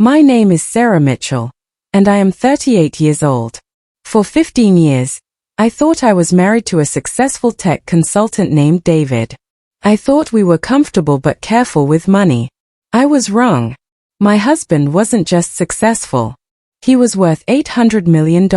My name is Sarah Mitchell, and I am 38 years old. For 15 years, I thought I was married to a successful tech consultant named David. I thought we were comfortable but careful with money. I was wrong. My husband wasn't just successful. He was worth $800 million.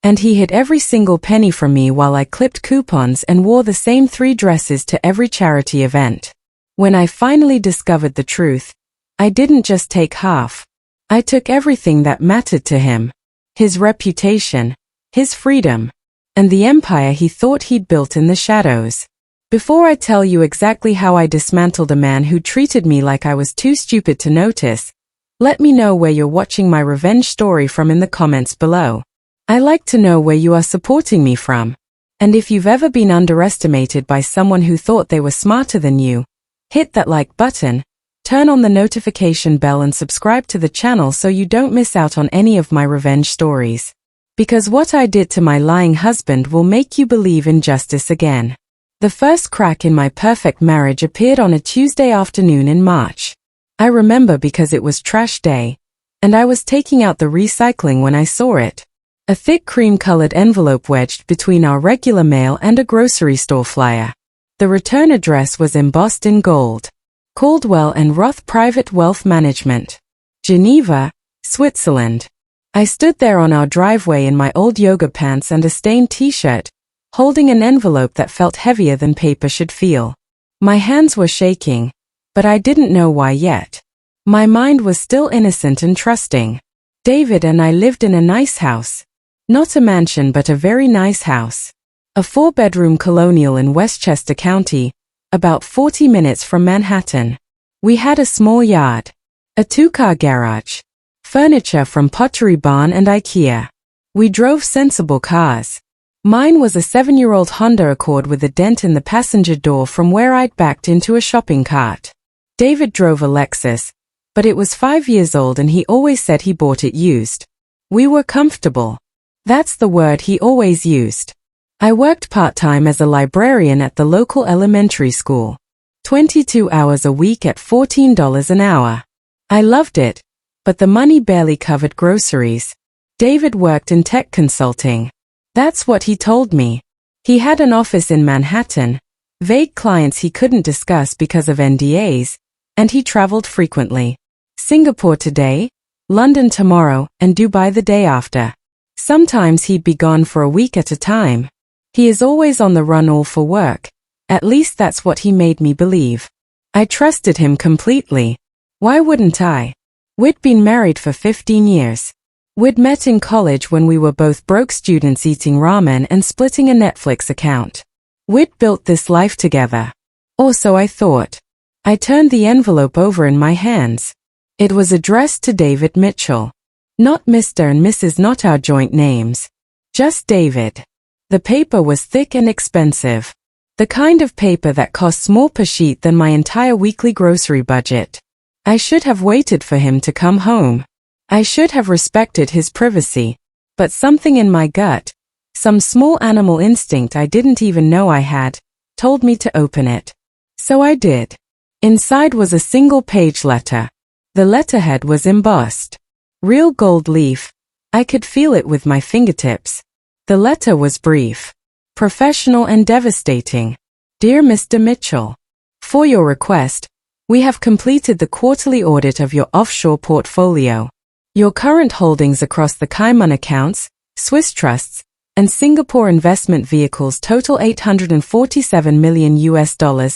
And he hid every single penny from me while I clipped coupons and wore the same 3 dresses to every charity event. When I finally discovered the truth, I didn't just take half. I took everything that mattered to him. His reputation, his freedom, and the empire he thought he'd built in the shadows. Before I tell you exactly how I dismantled a man who treated me like I was too stupid to notice, let me know where you're watching my revenge story from in the comments below. I like to know where you are supporting me from. And if you've ever been underestimated by someone who thought they were smarter than you, hit that like button, turn on the notification bell and subscribe to the channel so you don't miss out on any of my revenge stories. Because what I did to my lying husband will make you believe in justice again. The first crack in my perfect marriage appeared on a Tuesday afternoon in March. I remember because it was trash day, and I was taking out the recycling when I saw it. A thick cream-colored envelope wedged between our regular mail and a grocery store flyer. The return address was embossed in gold. Caldwell and Roth Private Wealth Management. Geneva, Switzerland. I stood there on our driveway in my old yoga pants and a stained t-shirt, holding an envelope that felt heavier than paper should feel. My hands were shaking, but I didn't know why yet. My mind was still innocent and trusting. David and I lived in a nice house. Not a mansion but a very nice house. A 4-bedroom colonial in Westchester County, about 40 minutes from Manhattan. We had a small yard, a 2-car garage, furniture from Pottery Barn and IKEA. We drove sensible cars. Mine was a 7-year-old Honda Accord with a dent in the passenger door from where I'd backed into a shopping cart. David drove a Lexus, but it was 5 years old and he always said he bought it used. We were comfortable. That's the word he always used. I worked part-time as a librarian at the local elementary school. 22 hours a week at $14 an hour. I loved it, but the money barely covered groceries. David worked in tech consulting. That's what he told me. He had an office in Manhattan, vague clients he couldn't discuss because of NDAs, and he traveled frequently. Singapore today, London tomorrow, and Dubai the day after. Sometimes he'd be gone for a week at a time. He is always on the run all for work. At least that's what he made me believe. I trusted him completely. Why wouldn't I? We'd been married for 15 years. We'd met in college when we were both broke students eating ramen and splitting a Netflix account. We'd built this life together. Or so I thought. I turned the envelope over in my hands. It was addressed to David Mitchell. Not Mr. and Mrs. Not our joint names. Just David. The paper was thick and expensive. The kind of paper that costs more per sheet than my entire weekly grocery budget. I should have waited for him to come home. I should have respected his privacy. But something in my gut, some small animal instinct I didn't even know I had, told me to open it. So I did. Inside was a single-page letter. The letterhead was embossed. Real gold leaf. I could feel it with my fingertips. The letter was brief, professional and devastating. Dear Mr. Mitchell, for your request, we have completed the quarterly audit of your offshore portfolio. Your current holdings across the Cayman accounts, Swiss trusts, and Singapore investment vehicles total $847 million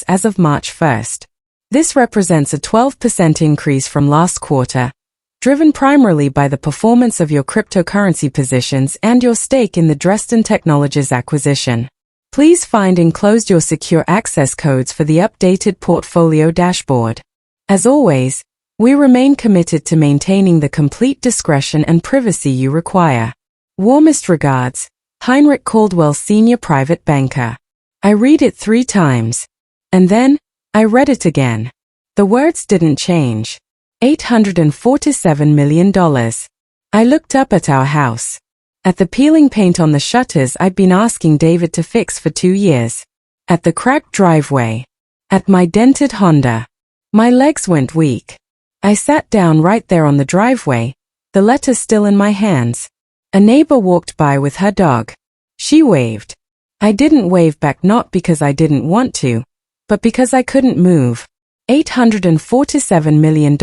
as of March 1st. This represents a 12% increase from last quarter, driven primarily by the performance of your cryptocurrency positions and your stake in the Dresden Technologies acquisition. Please find enclosed your secure access codes for the updated portfolio dashboard. As always, we remain committed to maintaining the complete discretion and privacy you require. Warmest regards, Heinrich Caldwell, Senior Private Banker. I read it 3 times. And then, I read it again. The words didn't change. $847 million. I looked up at our house. At the peeling paint on the shutters I'd been asking David to fix for 2 years. At the cracked driveway. At my dented Honda. My legs went weak. I sat down right there on the driveway, the letter still in my hands. A neighbor walked by with her dog. She waved. I didn't wave back, not because I didn't want to, but because I couldn't move. $847 million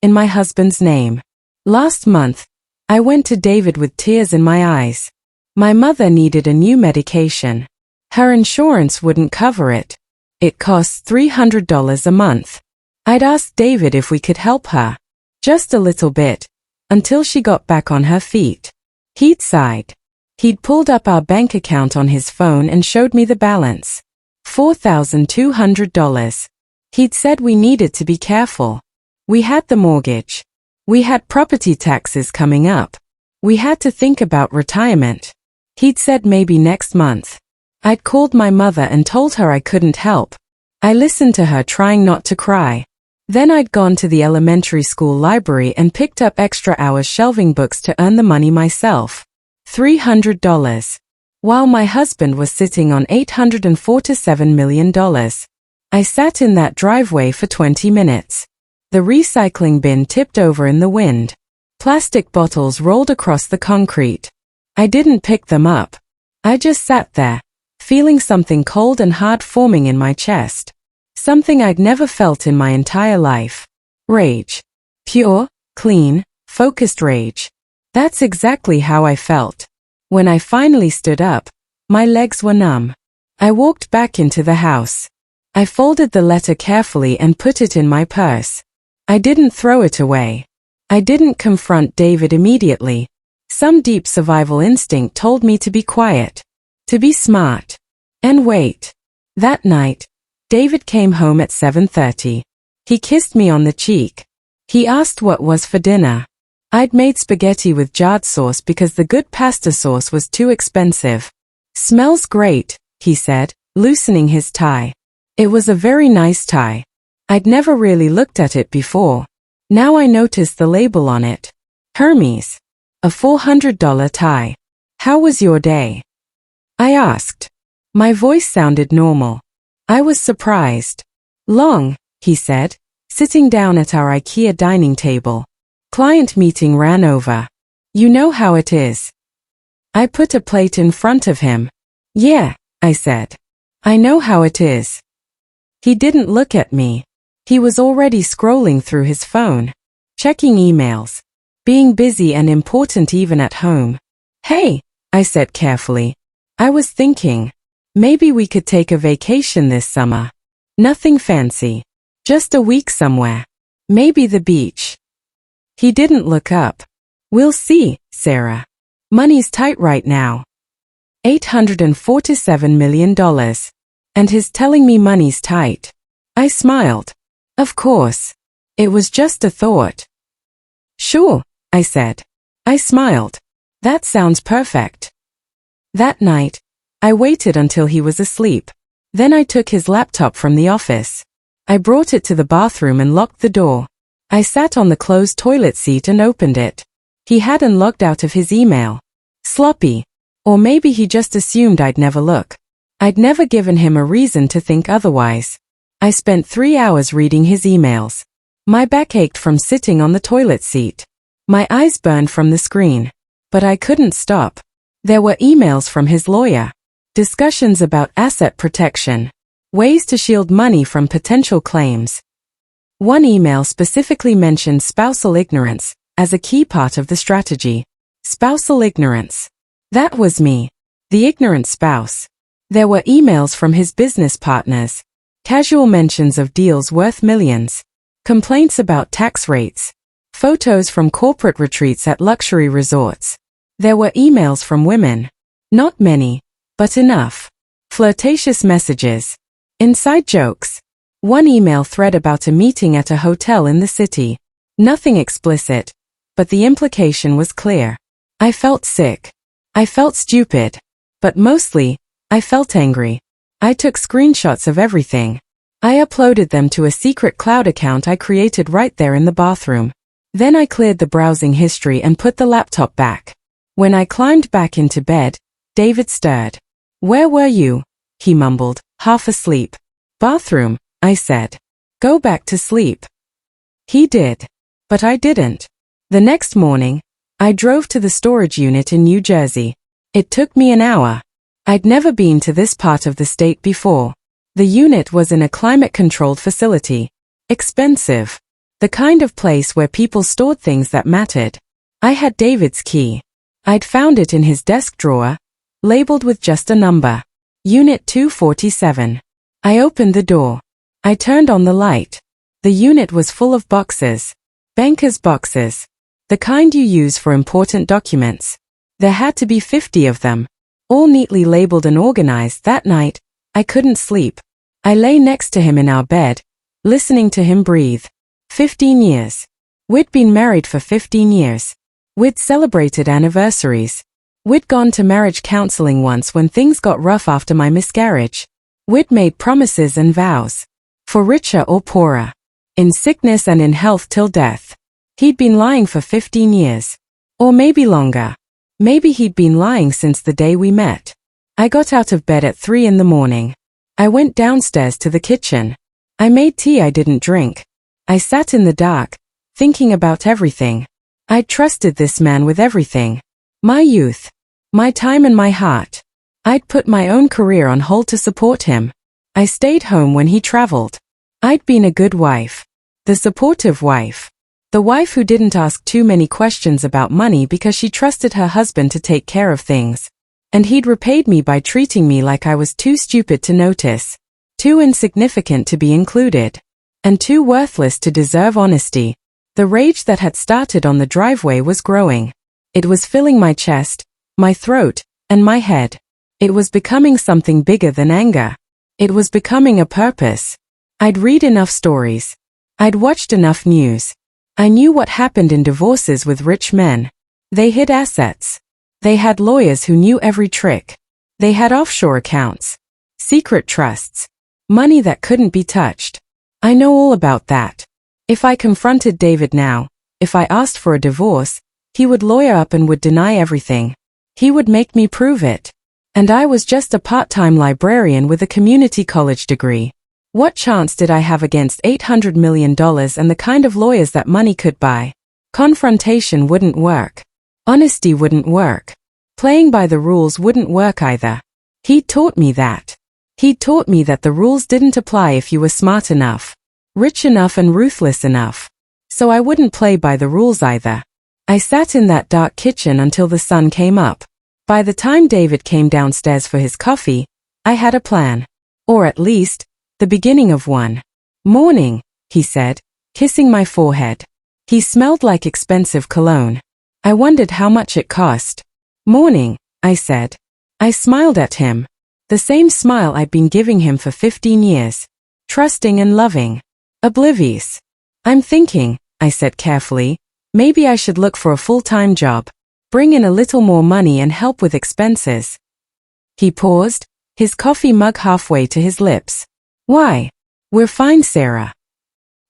in my husband's name. Last month, I went to David with tears in my eyes. My mother needed a new medication. Her insurance wouldn't cover it. It costs $300 a month. I'd asked David if we could help her. Just a little bit, until she got back on her feet. He'd sighed. He'd pulled up our bank account on his phone and showed me the balance. $4,200. He'd said we needed to be careful. We had the mortgage. We had property taxes coming up. We had to think about retirement. He'd said maybe next month. I'd called my mother and told her I couldn't help. I listened to her, trying not to cry. Then I'd gone to the elementary school library and picked up extra hours shelving books to earn the money myself. $300. While my husband was sitting on $847 million. I sat in that driveway for 20 minutes. The recycling bin tipped over in the wind. Plastic bottles rolled across the concrete. I didn't pick them up. I just sat there, feeling something cold and hard forming in my chest. Something I'd never felt in my entire life. Rage. Pure, clean, focused rage. That's exactly how I felt. When I finally stood up, my legs were numb. I walked back into the house. I folded the letter carefully and put it in my purse. I didn't throw it away. I didn't confront David immediately. Some deep survival instinct told me to be quiet, to be smart, and wait. That night, David came home at 7:30. He kissed me on the cheek. He asked what was for dinner. I'd made spaghetti with jarred sauce because the good pasta sauce was too expensive. Smells great, he said, loosening his tie. It was a very nice tie. I'd never really looked at it before. Now I noticed the label on it. Hermes. A $400 tie. How was your day? I asked. My voice sounded normal. I was surprised. Long, he said, sitting down at our IKEA dining table. Client meeting ran over. You know how it is. I put a plate in front of him. Yeah, I said. I know how it is. He didn't look at me. He was already scrolling through his phone, checking emails, being busy and important even at home. Hey, I said carefully. I was thinking, maybe we could take a vacation this summer. Nothing fancy. Just a week somewhere. Maybe the beach. He didn't look up. We'll see, Sarah. Money's tight right now. $847 million. And he's telling me money's tight. I smiled. Of course. It was just a thought. Sure, I said. I smiled. That sounds perfect. That night, I waited until he was asleep. Then I took his laptop from the office. I brought it to the bathroom and locked the door. I sat on the closed toilet seat and opened it. He hadn't logged out of his email. Sloppy. Or maybe he just assumed I'd never look. I'd never given him a reason to think otherwise. I spent 3 hours reading his emails. My back ached from sitting on the toilet seat. My eyes burned from the screen. But I couldn't stop. There were emails from his lawyer. Discussions about asset protection. Ways to shield money from potential claims. One email specifically mentioned spousal ignorance as a key part of the strategy. Spousal ignorance. That was me. The ignorant spouse. There were emails from his business partners. Casual mentions of deals worth millions. Complaints about tax rates. Photos from corporate retreats at luxury resorts. There were emails from women. Not many, but enough. Flirtatious messages. Inside jokes. One email thread about a meeting at a hotel in the city. Nothing explicit, but the implication was clear. I felt sick. I felt stupid. But mostly, I felt angry. I took screenshots of everything. I uploaded them to a secret cloud account I created right there in the bathroom. Then I cleared the browsing history and put the laptop back. When I climbed back into bed, David stirred. Where were you? He mumbled, half asleep. Bathroom, I said. Go back to sleep. He did. But I didn't. The next morning, I drove to the storage unit in New Jersey. It took me an hour. I'd never been to this part of the state before. The unit was in a climate-controlled facility. Expensive. The kind of place where people stored things that mattered. I had David's key. I'd found it in his desk drawer, labeled with just a number. Unit 247. I opened the door. I turned on the light. The unit was full of boxes. Banker's boxes. The kind you use for important documents. There had to be 50 of them. All neatly labeled and organized. That night, I couldn't sleep. I lay next to him in our bed, listening to him breathe. 15 years. We'd been married for 15 years. We'd celebrated anniversaries. We'd gone to marriage counseling once when things got rough after my miscarriage. We'd made promises and vows. For richer or poorer. In sickness and in health till death. He'd been lying for 15 years. Or maybe longer. Maybe he'd been lying since the day we met. I got out of bed at 3 in the morning. I went downstairs to the kitchen. I made tea I didn't drink. I sat in the dark, thinking about everything. I trusted this man with everything. My youth. My time and my heart. I'd put my own career on hold to support him. I stayed home when he traveled. I'd been a good wife. The supportive wife. The wife who didn't ask too many questions about money because she trusted her husband to take care of things. And he'd repaid me by treating me like I was too stupid to notice. Too insignificant to be included. And too worthless to deserve honesty. The rage that had started on the driveway was growing. It was filling my chest, my throat, and my head. It was becoming something bigger than anger. It was becoming a purpose. I'd read enough stories. I'd watched enough news. I knew what happened in divorces with rich men. They hid assets. They had lawyers who knew every trick. They had offshore accounts. Secret trusts. Money that couldn't be touched. I know all about that. If I confronted David now, if I asked for a divorce, he would lawyer up and would deny everything. He would make me prove it. And I was just a part-time librarian with a community college degree. What chance did I have against $800 million and the kind of lawyers that money could buy? Confrontation wouldn't work. Honesty wouldn't work. Playing by the rules wouldn't work either. He'd taught me that. He'd taught me that the rules didn't apply if you were smart enough, rich enough and ruthless enough. So I wouldn't play by the rules either. I sat in that dark kitchen until the sun came up. By the time David came downstairs for his coffee, I had a plan. Or at least, the beginning of one. Morning, he said, kissing my forehead. He smelled like expensive cologne. I wondered how much it cost. Morning, I said. I smiled at him. The same smile I'd been giving him for 15 years. Trusting and loving. Oblivious. I'm thinking, I said carefully, maybe I should look for a full-time job. Bring in a little more money and help with expenses. He paused, his coffee mug halfway to his lips. Why? We're fine, Sarah.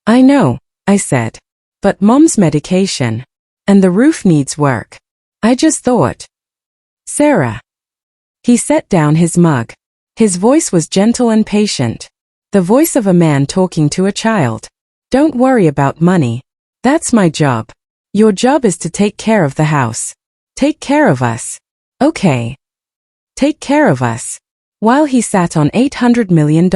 I know, I said. But Mom's medication. And the roof needs work. I just thought. Sarah. He set down his mug. His voice was gentle and patient. The voice of a man talking to a child. Don't worry about money. That's my job. Your job is to take care of the house. Take care of us. Okay. Take care of us. While he sat on $800 million.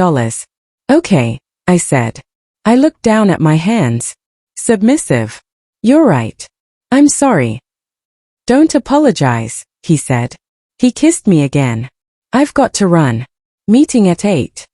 Okay, I said. I looked down at my hands. Submissive. You're right. I'm sorry. Don't apologize, he said. He kissed me again. I've got to run. Meeting at 8.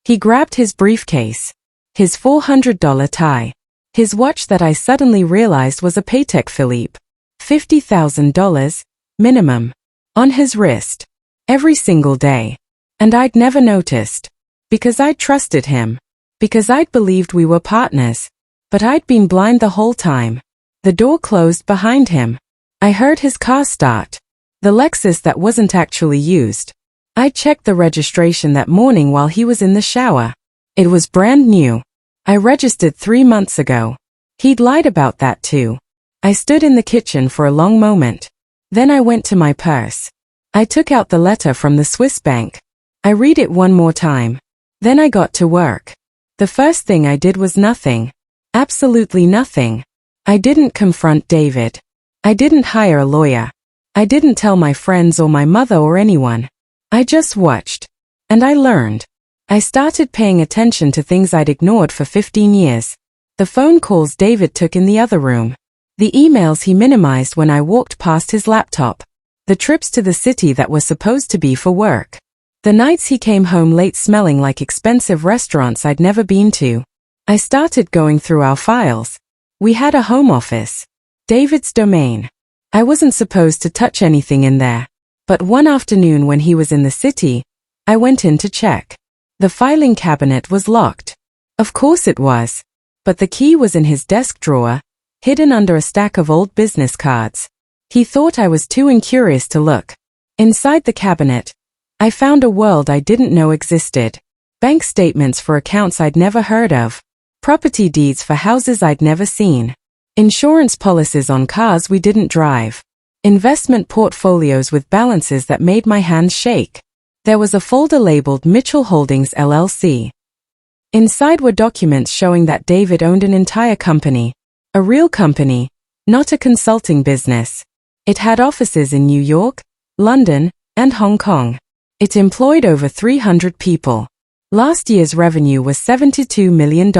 He grabbed his briefcase. His $400 tie. His watch that I suddenly realized was a Patek Philippe. $50,000, minimum. On his wrist. Every single day. And I'd never noticed. Because I'd trusted him. Because I'd believed we were partners. But I'd been blind the whole time. The door closed behind him. I heard his car start. The Lexus that wasn't actually used. I checked the registration that morning while he was in the shower. It was brand new. I registered 3 months ago. He'd lied about that too. I stood in the kitchen for a long moment. Then I went to my purse. I took out the letter from the Swiss bank. I read it one more time. Then I got to work. The first thing I did was nothing. Absolutely nothing. I didn't confront David. I didn't hire a lawyer. I didn't tell my friends or my mother or anyone. I just watched. And I learned. I started paying attention to things I'd ignored for 15 years. The phone calls David took in the other room. The emails he minimized when I walked past his laptop. The trips to the city that were supposed to be for work. The nights he came home late smelling like expensive restaurants I'd never been to. I started going through our files. We had a home office. David's domain. I wasn't supposed to touch anything in there. But one afternoon when he was in the city, I went in to check. The filing cabinet was locked. Of course it was. But the key was in his desk drawer, hidden under a stack of old business cards. He thought I was too incurious to look. Inside the cabinet, I found a world I didn't know existed. Bank statements for accounts I'd never heard of. Property deeds for houses I'd never seen. Insurance policies on cars we didn't drive. Investment portfolios with balances that made my hands shake. There was a folder labeled Mitchell Holdings LLC. Inside were documents showing that David owned an entire company. A real company, not a consulting business. It had offices in New York, London, and Hong Kong. It employed over 300 people. Last year's revenue was $72 million.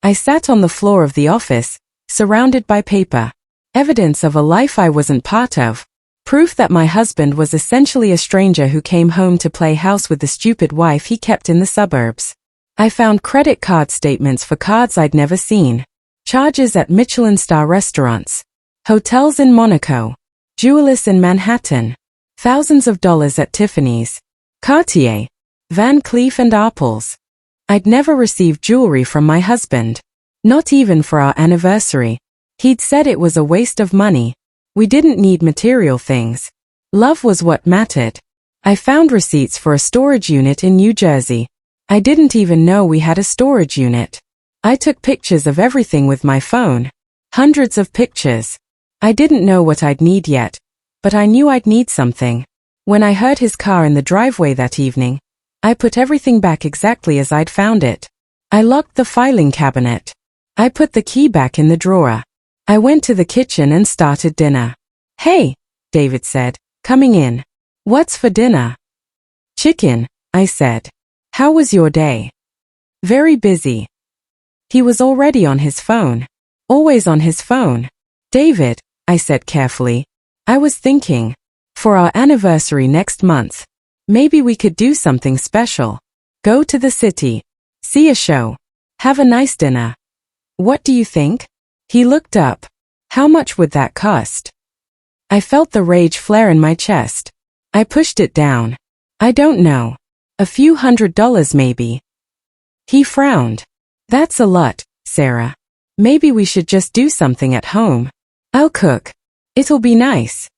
I sat on the floor of the office, surrounded by paper. Evidence of a life I wasn't part of. Proof that my husband was essentially a stranger who came home to play house with the stupid wife he kept in the suburbs. I found credit card statements for cards I'd never seen. Charges at Michelin-star restaurants. Hotels in Monaco. Jewelers in Manhattan. Thousands of dollars at Tiffany's. Cartier. Van Cleef & Arpels. I'd never received jewelry from my husband. Not even for our anniversary. He'd said it was a waste of money. We didn't need material things. Love was what mattered. I found receipts for a storage unit in New Jersey. I didn't even know we had a storage unit. I took pictures of everything with my phone. Hundreds of pictures. I didn't know what I'd need yet, but I knew I'd need something. When I heard his car in the driveway that evening, I put everything back exactly as I'd found it. I locked the filing cabinet. I put the key back in the drawer. I went to the kitchen and started dinner. "Hey," David said, coming in. "What's for dinner?" "Chicken," I said. "How was your day?" "Very busy." He was already on his phone. Always on his phone. "David," I said carefully, "I was thinking, for our anniversary next month, maybe we could do something special. Go to the city. See a show. Have a nice dinner. What do you think?" He looked up. "How much would that cost?" I felt the rage flare in my chest. I pushed it down. "I don't know. A few $100 maybe." He frowned. "That's a lot, Sarah. Maybe we should just do something at home. I'll cook. It'll be nice."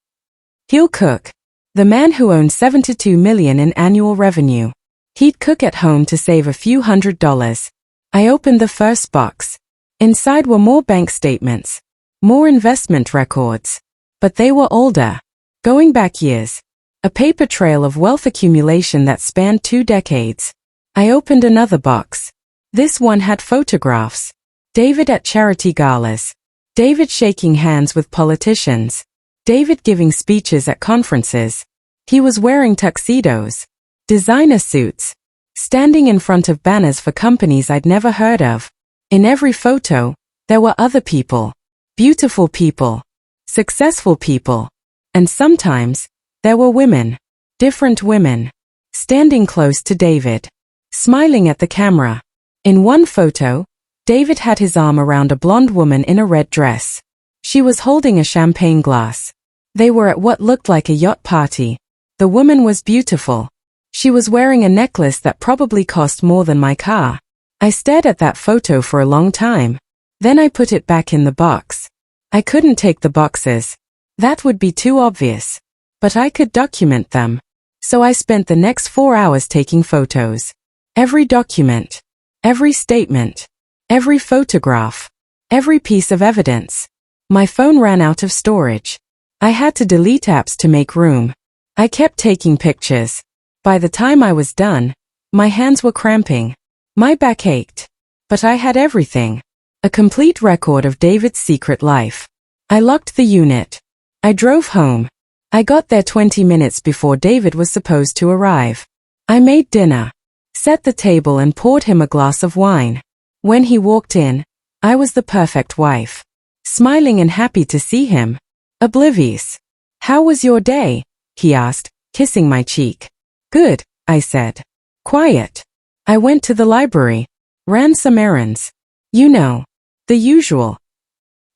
He'll cook. The man who owned $72 million in annual revenue. He'd cook at home to save a few $100s. I opened the first box. Inside were more bank statements. More investment records. But they were older. Going back years. A paper trail of wealth accumulation that spanned 2 decades. I opened another box. This one had photographs. David at charity galas. David shaking hands with politicians. David giving speeches at conferences. He was wearing tuxedos. Designer suits. Standing in front of banners for companies I'd never heard of. In every photo, there were other people. Beautiful people. Successful people. And sometimes, there were women. Different women. Standing close to David. Smiling at the camera. In one photo, David had his arm around a blonde woman in a red dress. She was holding a champagne glass. They were at what looked like a yacht party. The woman was beautiful. She was wearing a necklace that probably cost more than my car. I stared at that photo for a long time. Then I put it back in the box. I couldn't take the boxes. That would be too obvious. But I could document them. So I spent the next 4 hours taking photos. Every document. Every statement. Every photograph. Every piece of evidence. My phone ran out of storage. I had to delete apps to make room. I kept taking pictures. By the time I was done, my hands were cramping. My back ached. But I had everything. A complete record of David's secret life. I locked the unit. I drove home. I got there 20 minutes before David was supposed to arrive. I made dinner, set the table and poured him a glass of wine. When he walked in, I was the perfect wife. Smiling and happy to see him. Oblivious. "How was your day?" he asked, kissing my cheek. "Good," I said. "Quiet. I went to the library. Ran some errands. You know. The usual."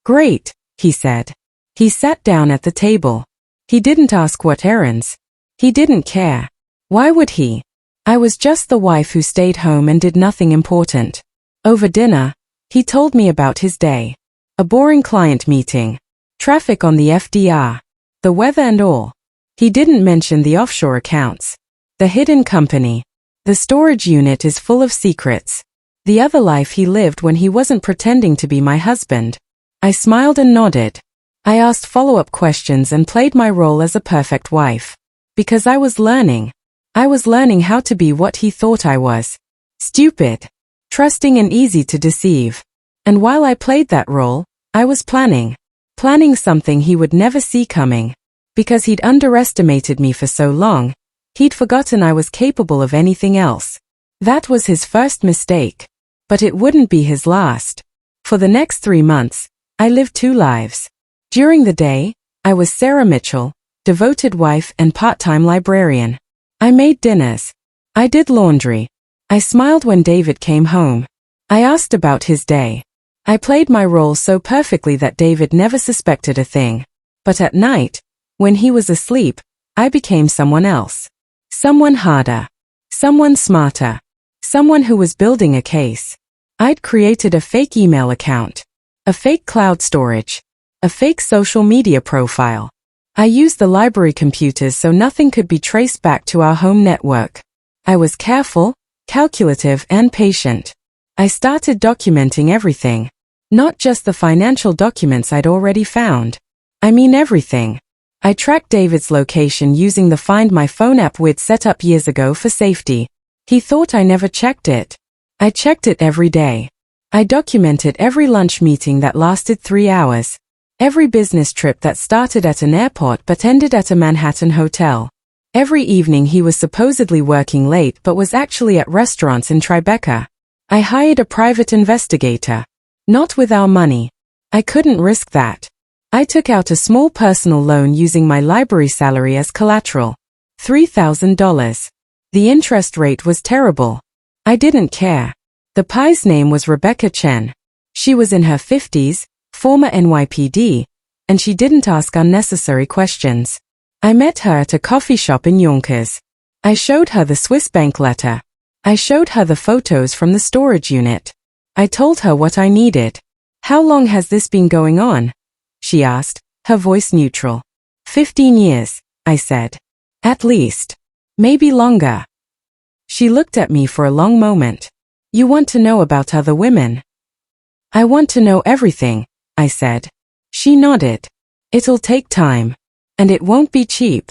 "Great," he said. He sat down at the table. He didn't ask what errands. He didn't care. Why would he? I was just the wife who stayed home and did nothing important. Over dinner, he told me about his day. A boring client meeting. Traffic on the FDR. The weather and all. He didn't mention the offshore accounts. The hidden company. The storage unit is full of secrets. The other life he lived when he wasn't pretending to be my husband. I smiled and nodded. I asked follow-up questions and played my role as a perfect wife. Because I was learning. I was learning how to be what he thought I was. Stupid. Trusting and easy to deceive. And while I played that role, I was planning. Planning something he would never see coming. Because he'd underestimated me for so long, he'd forgotten I was capable of anything else. That was his first mistake. But it wouldn't be his last. For the next 3 months, I lived 2 lives. During the day, I was Sarah Mitchell, devoted wife and part-time librarian. I made dinners. I did laundry. I smiled when David came home. I asked about his day. I played my role so perfectly that David never suspected a thing. But at night, when he was asleep, I became someone else. Someone harder. Someone smarter. Someone who was building a case. I'd created a fake email account. A fake cloud storage. A fake social media profile. I used the library computers so nothing could be traced back to our home network. I was careful, calculative, and patient. I started documenting everything. Not just the financial documents I'd already found. I mean everything. I tracked David's location using the Find My Phone app we'd set up years ago for safety. He thought I never checked it. I checked it every day. I documented every lunch meeting that lasted 3 hours. Every business trip that started at an airport but ended at a Manhattan hotel. Every evening he was supposedly working late but was actually at restaurants in Tribeca. I hired a private investigator. Not with our money. I couldn't risk that. I took out a small personal loan using my library salary as collateral. $3,000. The interest rate was terrible. I didn't care. The pie's name was Rebecca Chen. She was in her 50s, former NYPD, and she didn't ask unnecessary questions. I met her at a coffee shop in Yonkers. I showed her the Swiss bank letter. I showed her the photos from the storage unit. I told her what I needed. "How long has this been going on?" she asked, her voice neutral. 15 years, I said. At least. Maybe longer. She looked at me for a long moment. "You want to know about other women?" "I want to know everything," I said. She nodded. "It'll take time. And it won't be cheap."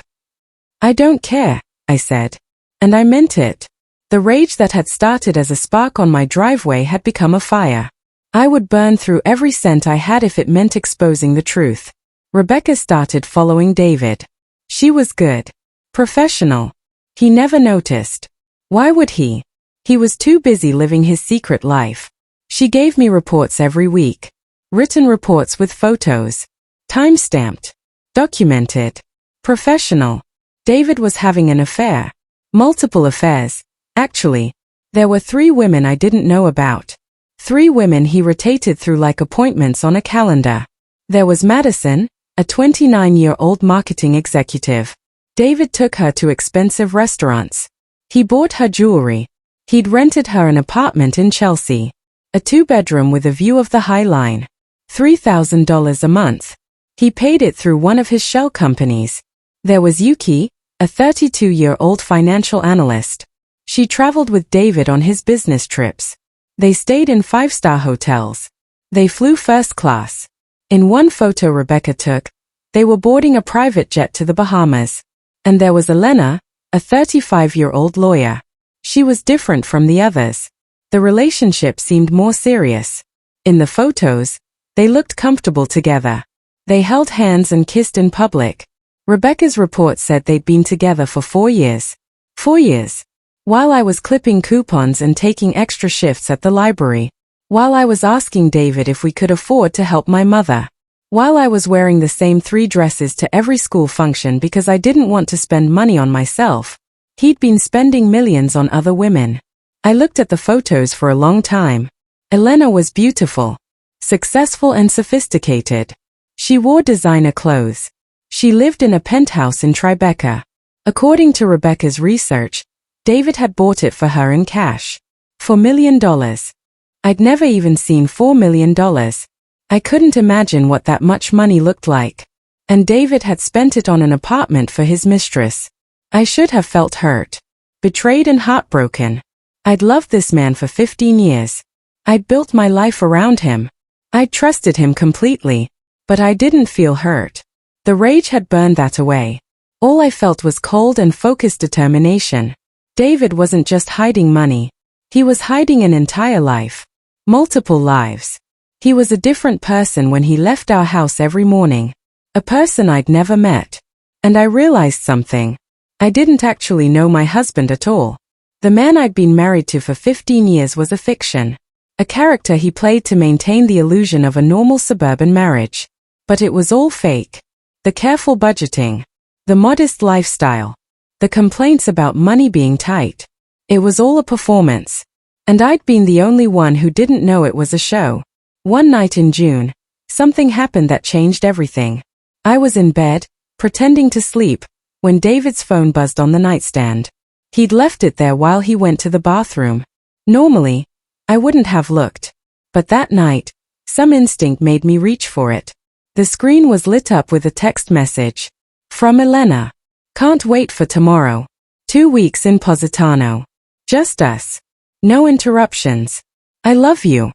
"I don't care," I said. And I meant it. The rage that had started as a spark on my driveway had become a fire. I would burn through every cent I had if it meant exposing the truth. Rebecca started following David. She was good. Professional. He never noticed. Why would he? He was too busy living his secret life. She gave me reports every week. Written reports with photos. Time-stamped. Documented. Professional. David was having an affair. Multiple affairs. Actually, there were 3 women I didn't know about. 3 women he rotated through like appointments on a calendar. There was Madison, a 29-year-old marketing executive. David took her to expensive restaurants. He bought her jewelry. He'd rented her an apartment in Chelsea. A 2-bedroom with a view of the High Line. $3,000 a month. He paid it through one of his shell companies. There was Yuki, a 32-year-old financial analyst. She traveled with David on his business trips. They stayed in 5-star hotels. They flew first class. In one photo Rebecca took, they were boarding a private jet to the Bahamas. And there was Elena, a 35-year-old lawyer. She was different from the others. The relationship seemed more serious. In the photos, they looked comfortable together. They held hands and kissed in public. Rebecca's report said they'd been together for 4 years. 4 years. While I was clipping coupons and taking extra shifts at the library. While I was asking David if we could afford to help my mother. While I was wearing the same 3 dresses to every school function because I didn't want to spend money on myself. He'd been spending millions on other women. I looked at the photos for a long time. Elena was beautiful, successful and sophisticated. She wore designer clothes. She lived in a penthouse in Tribeca. According to Rebecca's research, David had bought it for her in cash. $4 million. I'd never even seen $4 million. I couldn't imagine what that much money looked like. And David had spent it on an apartment for his mistress. I should have felt hurt, betrayed and heartbroken. I'd loved this man for 15 years. I'd built my life around him. I'd trusted him completely. But I didn't feel hurt. The rage had burned that away. All I felt was cold and focused determination. David wasn't just hiding money. He was hiding an entire life. Multiple lives. He was a different person when he left our house every morning. A person I'd never met. And I realized something. I didn't actually know my husband at all. The man I'd been married to for 15 years was a fiction. A character he played to maintain the illusion of a normal suburban marriage. But it was all fake. The careful budgeting. The modest lifestyle. The complaints about money being tight. It was all a performance. And I'd been the only one who didn't know it was a show. One night in June, something happened that changed everything. I was in bed, pretending to sleep, when David's phone buzzed on the nightstand. He'd left it there while he went to the bathroom. Normally, I wouldn't have looked. But that night, some instinct made me reach for it. The screen was lit up with a text message. From Elena. Can't wait for tomorrow. 2 weeks in Positano. Just us. No interruptions. I love you.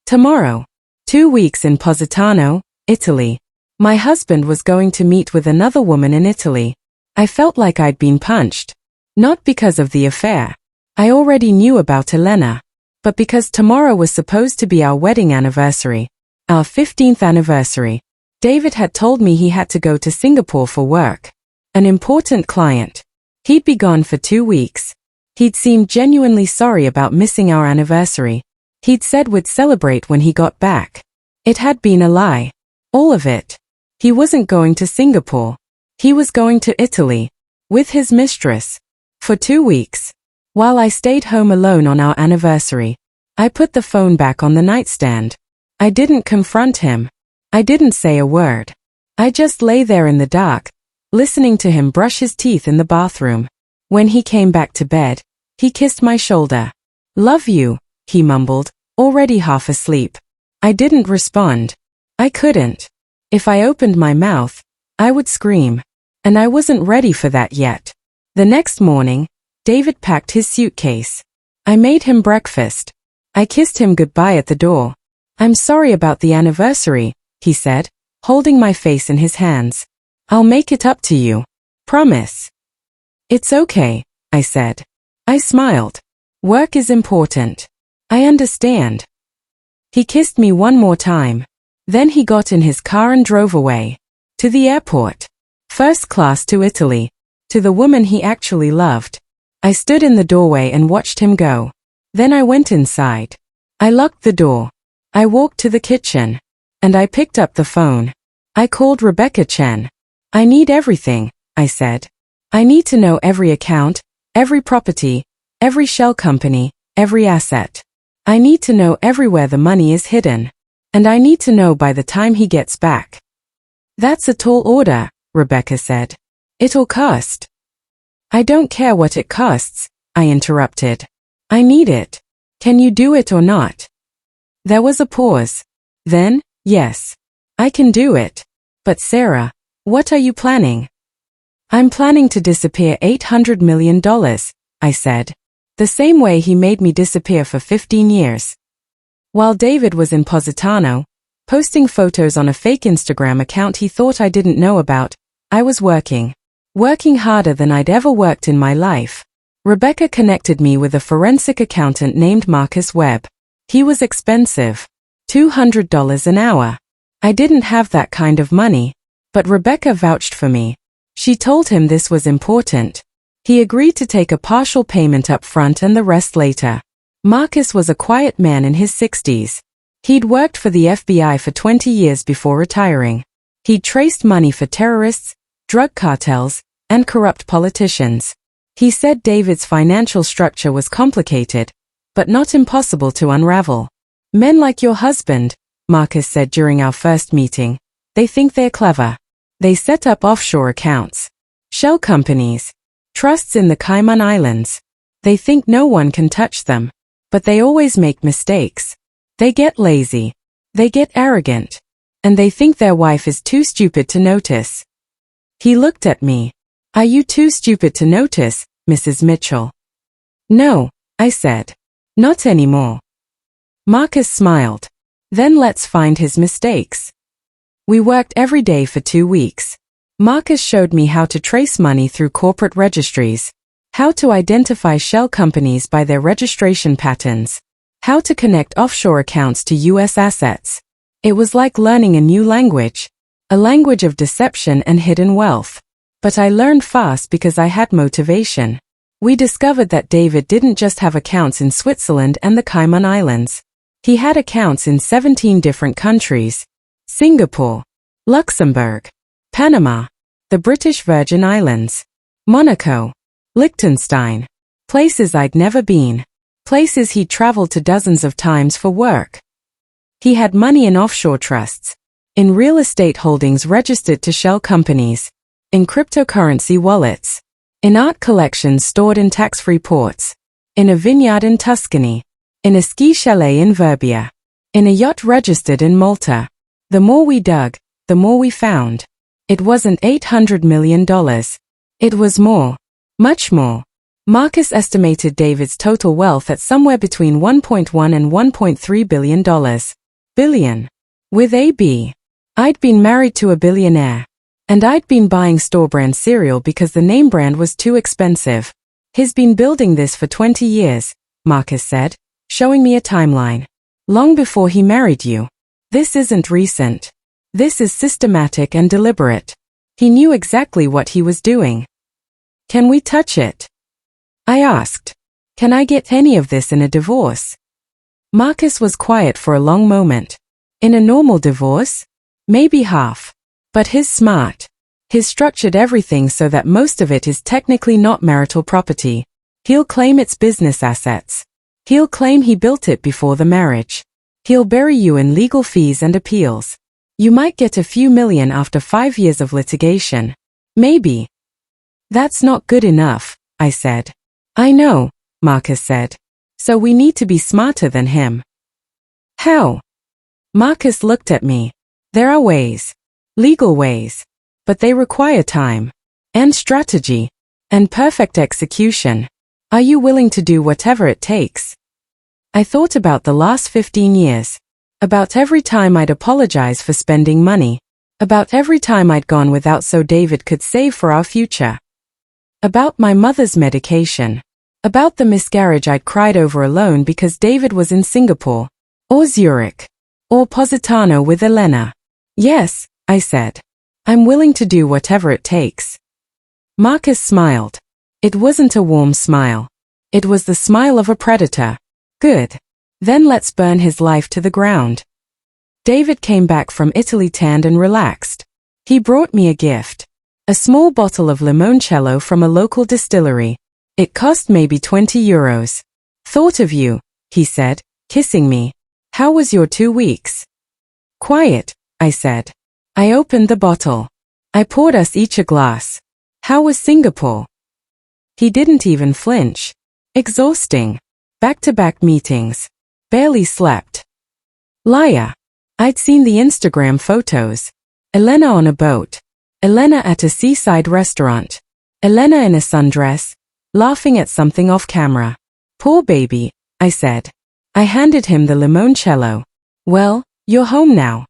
Tomorrow. 2 weeks in Positano, Italy. My husband was going to meet with another woman in Italy. I felt like I'd been punched. Not because of the affair. I already knew about Elena. But because tomorrow was supposed to be our wedding anniversary. Our 15th anniversary. David had told me he had to go to Singapore for work. An important client. He'd be gone for 2 weeks. He'd seemed genuinely sorry about missing our anniversary. He'd said we'd celebrate when he got back. It had been a lie. All of it. He wasn't going to Singapore. He was going to Italy. With his mistress. For 2 weeks. While I stayed home alone on our anniversary. I put the phone back on the nightstand. I didn't confront him. I didn't say a word. I just lay there in the dark, listening to him brush his teeth in the bathroom. When he came back to bed, he kissed my shoulder. Love you, he mumbled, already half asleep. I didn't respond. I couldn't. If I opened my mouth, I would scream. And I wasn't ready for that yet. The next morning, David packed his suitcase. I made him breakfast. I kissed him goodbye at the door. I'm sorry about the anniversary, he said, holding my face in his hands. I'll make it up to you. Promise. It's okay, I said. I smiled. Work is important. I understand. He kissed me one more time. Then he got in his car and drove away. To the airport. First class to Italy. To the woman he actually loved. I stood in the doorway and watched him go. Then I went inside. I locked the door. I walked to the kitchen. And I picked up the phone. I called Rebecca Chen. I need everything, I said. I need to know every account, every property, every shell company, every asset. I need to know everywhere the money is hidden. And I need to know by the time he gets back. That's a tall order, Rebecca said. It'll cost. I don't care what it costs, I interrupted. I need it. Can you do it or not? There was a pause. Then, yes. I can do it. But Sarah, what are you planning? I'm planning to disappear $800 million, I said. The same way he made me disappear for 15 years. While David was in Positano, posting photos on a fake Instagram account he thought I didn't know about, I was working. Working harder than I'd ever worked in my life. Rebecca connected me with a forensic accountant named Marcus Webb. He was expensive. $200 an hour. I didn't have that kind of money, but Rebecca vouched for me. She told him this was important. He agreed to take a partial payment up front and the rest later. Marcus was a quiet man in his 60s. He'd worked for the FBI for 20 years before retiring. He'd traced money for terrorists, drug cartels, and corrupt politicians. He said David's financial structure was complicated, but not impossible to unravel. Men like your husband, Marcus said during our first meeting, they think they're clever. They set up offshore accounts, shell companies, trusts in the Cayman Islands. They think no one can touch them, but they always make mistakes. They get lazy. They get arrogant. And they think their wife is too stupid to notice. He looked at me. Are you too stupid to notice, Mrs. Mitchell? No, I said. Not anymore. Marcus smiled. Then let's find his mistakes. We worked every day for 2 weeks. Marcus showed me how to trace money through corporate registries, how to identify shell companies by their registration patterns, how to connect offshore accounts to U.S. assets. It was like learning a new language, a language of deception and hidden wealth. But I learned fast because I had motivation. We discovered that David didn't just have accounts in Switzerland and the Cayman Islands. He had accounts in 17 different countries: Singapore, Luxembourg, Panama, the British Virgin Islands, Monaco, Liechtenstein, places I'd never been, places he'd traveled to dozens of times for work. He had money in offshore trusts, in real estate holdings registered to shell companies, in cryptocurrency wallets, in art collections stored in tax-free ports, in a vineyard in Tuscany, in a ski chalet in Verbia, in a yacht registered in Malta. The more we dug, the more we found. It wasn't $800 million. It was more. Much more. Marcus estimated David's total wealth at somewhere between $1.1 and $1.3 billion. Billion. With a B. I'd been married to a billionaire. And I'd been buying store-brand cereal because the name brand was too expensive. He's been building this for 20 years, Marcus said, showing me a timeline. Long before he married you. This isn't recent. This is systematic and deliberate. He knew exactly what he was doing. Can we touch it? I asked. Can I get any of this in a divorce? Marcus was quiet for a long moment. In a normal divorce? Maybe half. But he's smart. He's structured everything so that most of it is technically not marital property. He'll claim it's business assets. He'll claim he built it before the marriage. He'll bury you in legal fees and appeals. You might get a few million after 5 years of litigation. Maybe. That's not good enough, I said. I know, Marcus said. So we need to be smarter than him. How? Marcus looked at me. There are ways. Legal ways. But they require time. And strategy. And perfect execution. Are you willing to do whatever it takes? I thought about the last 15 years. About every time I'd apologize for spending money. About every time I'd gone without so David could save for our future. About my mother's medication. About the miscarriage I'd cried over alone because David was in Singapore. Or Zurich. Or Positano with Elena. Yes, I said. I'm willing to do whatever it takes. Marcus smiled. It wasn't a warm smile. It was the smile of a predator. Good. Then let's burn his life to the ground. David came back from Italy tanned and relaxed. He brought me a gift. A small bottle of limoncello from a local distillery. It cost maybe 20 euros. Thought of you, he said, kissing me. How was your 2 weeks? Quiet, I said. I opened the bottle. I poured us each a glass. How was Singapore? He didn't even flinch. Exhausting. Back-to-back meetings. Barely slept. Liar. I'd seen the Instagram photos. Elena on a boat. Elena at a seaside restaurant. Elena in a sundress, laughing at something off camera. Poor baby, I said. I handed him the limoncello. Well, you're home now.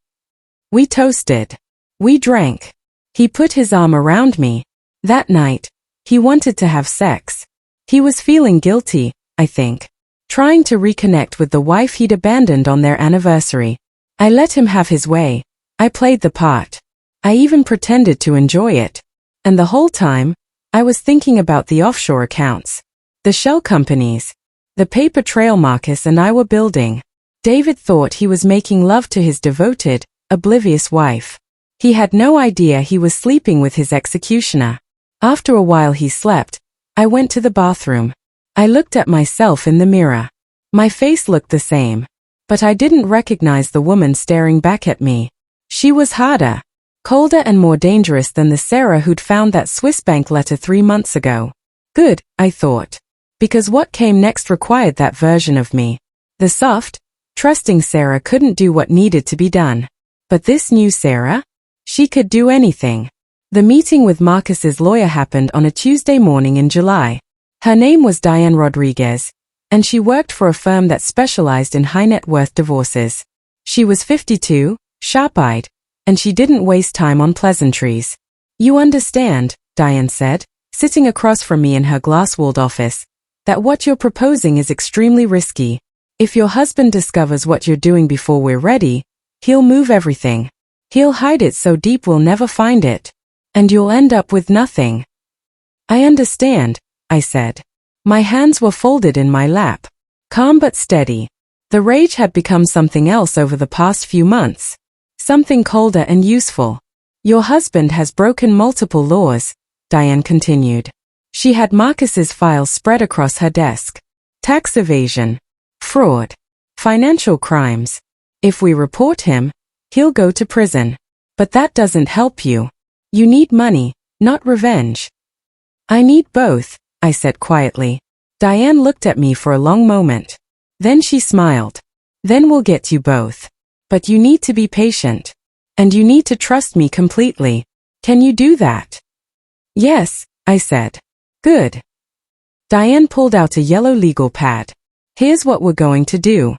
We toasted. We drank. He put his arm around me. That night, he wanted to have sex. He was feeling guilty, I think. Trying to reconnect with the wife he'd abandoned on their anniversary. I let him have his way. I played the part. I even pretended to enjoy it. And the whole time, I was thinking about the offshore accounts. The shell companies. The paper trail Marcus and I were building. David thought he was making love to his devoted, oblivious wife. He had no idea he was sleeping with his executioner. After a while he slept. I went to the bathroom. I looked at myself in the mirror. My face looked the same. But I didn't recognize the woman staring back at me. She was harder, colder and more dangerous than the Sarah who'd found that Swiss bank letter 3 months ago. Good, I thought. Because what came next required that version of me. The soft, trusting Sarah couldn't do what needed to be done. But this new Sarah? She could do anything. The meeting with Marcus's lawyer happened on a Tuesday morning in July. Her name was Diane Rodriguez, and she worked for a firm that specialized in high net worth divorces. She was 52, sharp-eyed, and she didn't waste time on pleasantries. You understand, Diane said, sitting across from me in her glass-walled office, that what you're proposing is extremely risky. If your husband discovers what you're doing before we're ready, he'll move everything. He'll hide it so deep we'll never find it. And you'll end up with nothing. I understand, I said. My hands were folded in my lap. Calm but steady. The rage had become something else over the past few months. Something colder and useful. Your husband has broken multiple laws, Diane continued. She had Marcus's files spread across her desk. Tax evasion. Fraud. Financial crimes. If we report him, he'll go to prison. But that doesn't help you. You need money, not revenge. I need both, I said quietly. Diane looked at me for a long moment. Then she smiled. Then we'll get you both. But you need to be patient. And you need to trust me completely. Can you do that? Yes, I said. Good. Diane pulled out a yellow legal pad. Here's what we're going to do.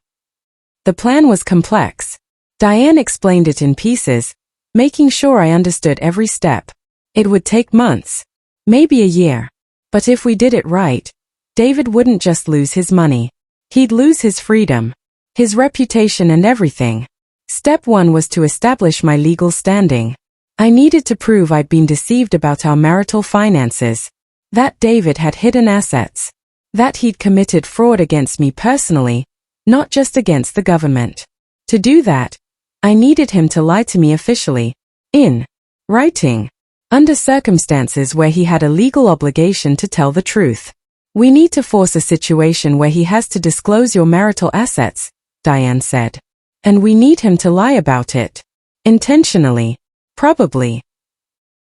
The plan was complex. Diane explained it in pieces, making sure I understood every step. It would take months, maybe a year. But if we did it right, David wouldn't just lose his money. He'd lose his freedom, his reputation and everything. Step 1 was to establish my legal standing. I needed to prove I'd been deceived about our marital finances, that David had hidden assets, that he'd committed fraud against me personally, not just against the government. To do that, I needed him to lie to me officially, in writing, under circumstances where he had a legal obligation to tell the truth. We need to force a situation where he has to disclose your marital assets, Diane said. And we need him to lie about it. Intentionally. Probably.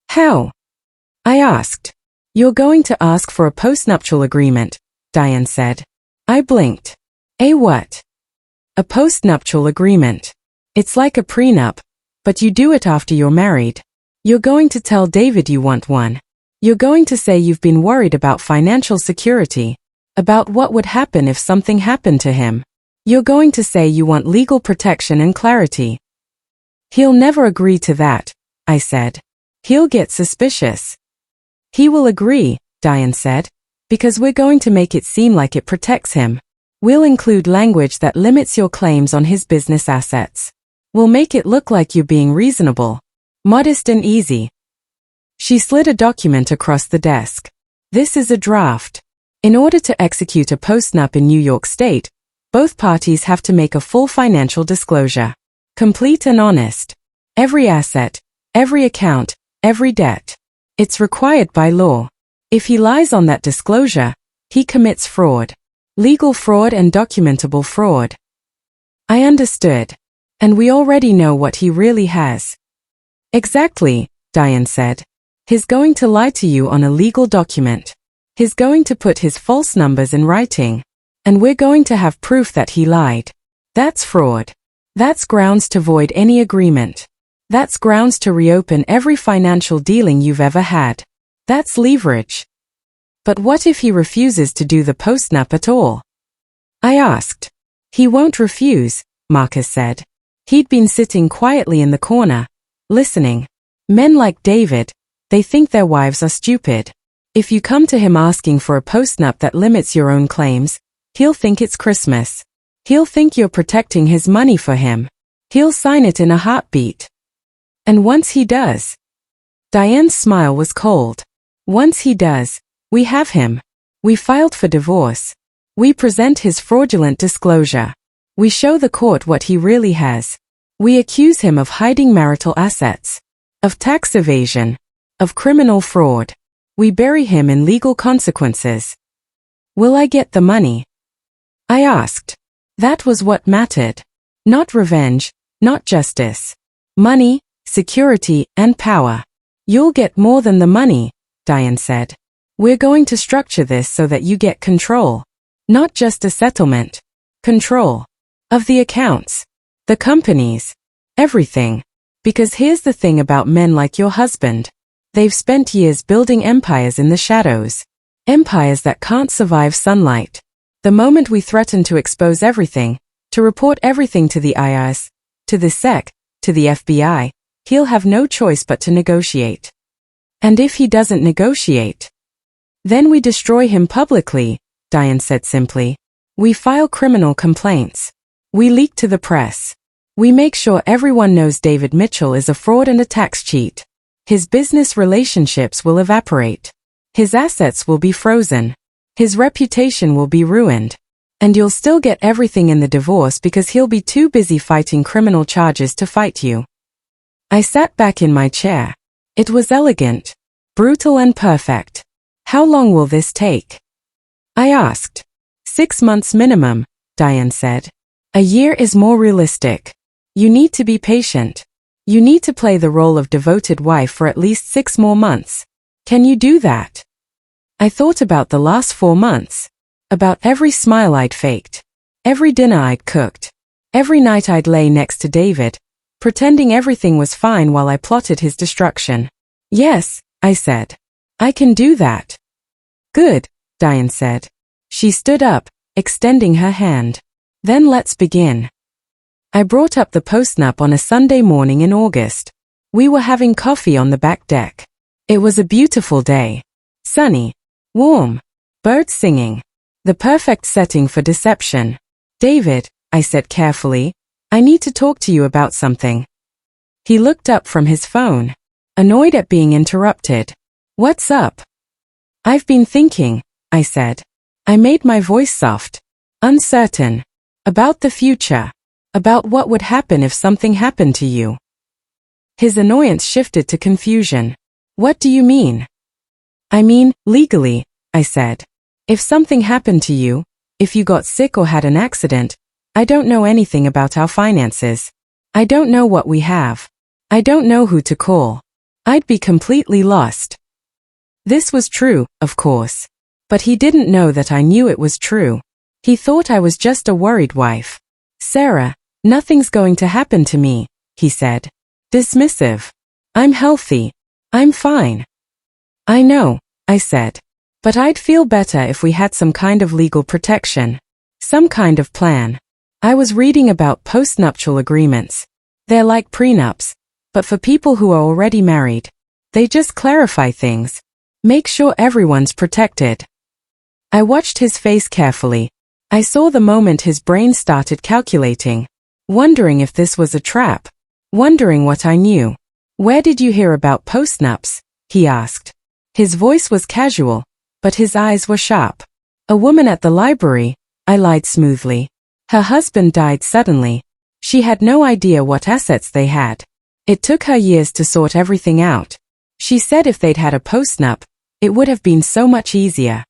How? I asked. You're going to ask for a postnuptial agreement, Diane said. I blinked. A what? A postnuptial agreement. It's like a prenup, but you do it after you're married. You're going to tell David you want one. You're going to say you've been worried about financial security, about what would happen if something happened to him. You're going to say you want legal protection and clarity. He'll never agree to that, I said. He'll get suspicious. He will agree, Diane said, because we're going to make it seem like it protects him. We'll include language that limits your claims on his business assets. We'll make it look like you're being reasonable, modest and easy. She slid a document across the desk. This is a draft. In order to execute a postnup in New York State, both parties have to make a full financial disclosure. Complete and honest. Every asset, every account, every debt. It's required by law. If he lies on that disclosure, he commits fraud. Legal fraud and documentable fraud. I understood. And we already know what he really has. Exactly, Diane said. He's going to lie to you on a legal document. He's going to put his false numbers in writing. And we're going to have proof that he lied. That's fraud. That's grounds to void any agreement. That's grounds to reopen every financial dealing you've ever had. That's leverage. But what if he refuses to do the postnup at all? I asked. He won't refuse, Marcus said. He'd been sitting quietly in the corner, listening. Men like David, they think their wives are stupid. If you come to him asking for a postnup that limits your own claims, he'll think it's Christmas. He'll think you're protecting his money for him. He'll sign it in a heartbeat. And once he does. Diane's smile was cold. Once he does, we have him. We filed for divorce. We present his fraudulent disclosure. We show the court what he really has. We accuse him of hiding marital assets, of tax evasion, of criminal fraud. We bury him in legal consequences. Will I get the money? I asked. That was what mattered. Not revenge, not justice. Money, security, and power. You'll get more than the money, Diane said. We're going to structure this so that you get control. Not just a settlement. Control. Of the accounts. The companies. Everything. Because here's the thing about men like your husband. They've spent years building empires in the shadows. Empires that can't survive sunlight. The moment we threaten to expose everything, to report everything to the IRS, to the SEC, to the FBI, he'll have no choice but to negotiate. And if he doesn't negotiate, then we destroy him publicly, Diane said simply. We file criminal complaints. We leak to the press. We make sure everyone knows David Mitchell is a fraud and a tax cheat. His business relationships will evaporate. His assets will be frozen. His reputation will be ruined. And you'll still get everything in the divorce because he'll be too busy fighting criminal charges to fight you. I sat back in my chair. It was elegant, brutal and perfect. How long will this take? I asked. 6 months minimum, Diane said. A year is more realistic. You need to be patient. You need to play the role of devoted wife for at least 6 more months. Can you do that? I thought about the last 4 months. About every smile I'd faked. Every dinner I'd cooked. Every night I'd lay next to David, pretending everything was fine while I plotted his destruction. Yes, I said. I can do that. Good, Diane said. She stood up, extending her hand. Then let's begin. I brought up the Postnup on a Sunday morning in August. We were having coffee on the back deck. It was a beautiful day. Sunny. Warm. Birds singing. The perfect setting for deception. David, I said carefully, I need to talk to you about something. He looked up from his phone, annoyed at being interrupted. What's up? I've been thinking, I said. I made my voice soft. Uncertain. About the future. About what would happen if something happened to you. His annoyance shifted to confusion. What do you mean? I mean, legally, I said. If something happened to you, if you got sick or had an accident, I don't know anything about our finances. I don't know what we have. I don't know who to call. I'd be completely lost. This was true, of course. But he didn't know that I knew it was true. He thought I was just a worried wife. Sarah, nothing's going to happen to me, he said. Dismissive. I'm healthy. I'm fine. I know, I said. But I'd feel better if we had some kind of legal protection. Some kind of plan. I was reading about postnuptial agreements. They're like prenups, but for people who are already married. They just clarify things. Make sure everyone's protected. I watched his face carefully. I saw the moment his brain started calculating. Wondering if this was a trap. Wondering what I knew. Where did you hear about postnups? He asked. His voice was casual, but his eyes were sharp. A woman at the library, I lied smoothly. Her husband died suddenly. She had no idea what assets they had. It took her years to sort everything out. She said if they'd had a postnup, it would have been so much easier.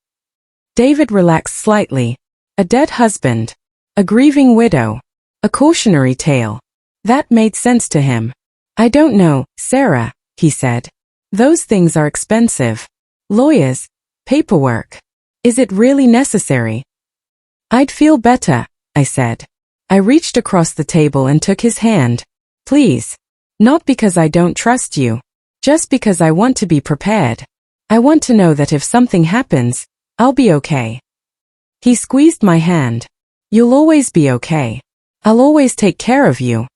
David relaxed slightly. A dead husband. A grieving widow. A cautionary tale. That made sense to him. I don't know, Sarah, he said. Those things are expensive. Lawyers. Paperwork. Is it really necessary? I'd feel better, I said. I reached across the table and took his hand. Please. Not because I don't trust you. Just because I want to be prepared. I want to know that if something happens, I'll be okay. He squeezed my hand. You'll always be okay. I'll always take care of you.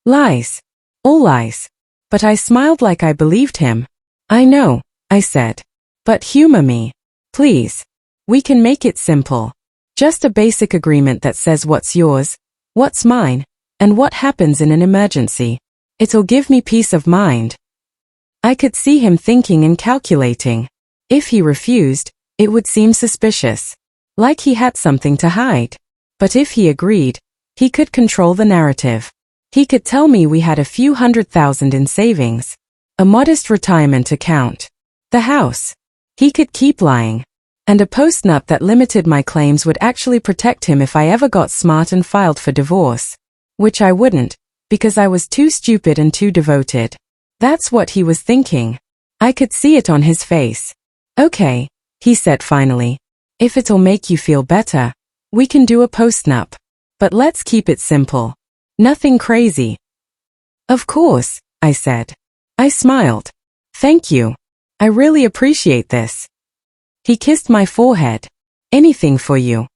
Lies. All lies. But I smiled like I believed him. I know, I said. But humor me. Please. We can make it simple. Just a basic agreement that says what's yours, what's mine, And what happens in an emergency? It'll give me peace of mind. I could see him thinking and calculating. If he refused, it would seem suspicious. Like he had something to hide. But if he agreed, he could control the narrative. He could tell me we had a few $100,000 in savings. A modest retirement account. The house. He could keep lying. And a postnup that limited my claims would actually protect him if I ever got smart and filed for divorce. Which I wouldn't, because I was too stupid and too devoted. That's what he was thinking. I could see it on his face. Okay, he said finally. If it'll make you feel better, we can do a postnup. But let's keep it simple. Nothing crazy. Of course, I said. I smiled. Thank you. I really appreciate this. He kissed my forehead. Anything for you.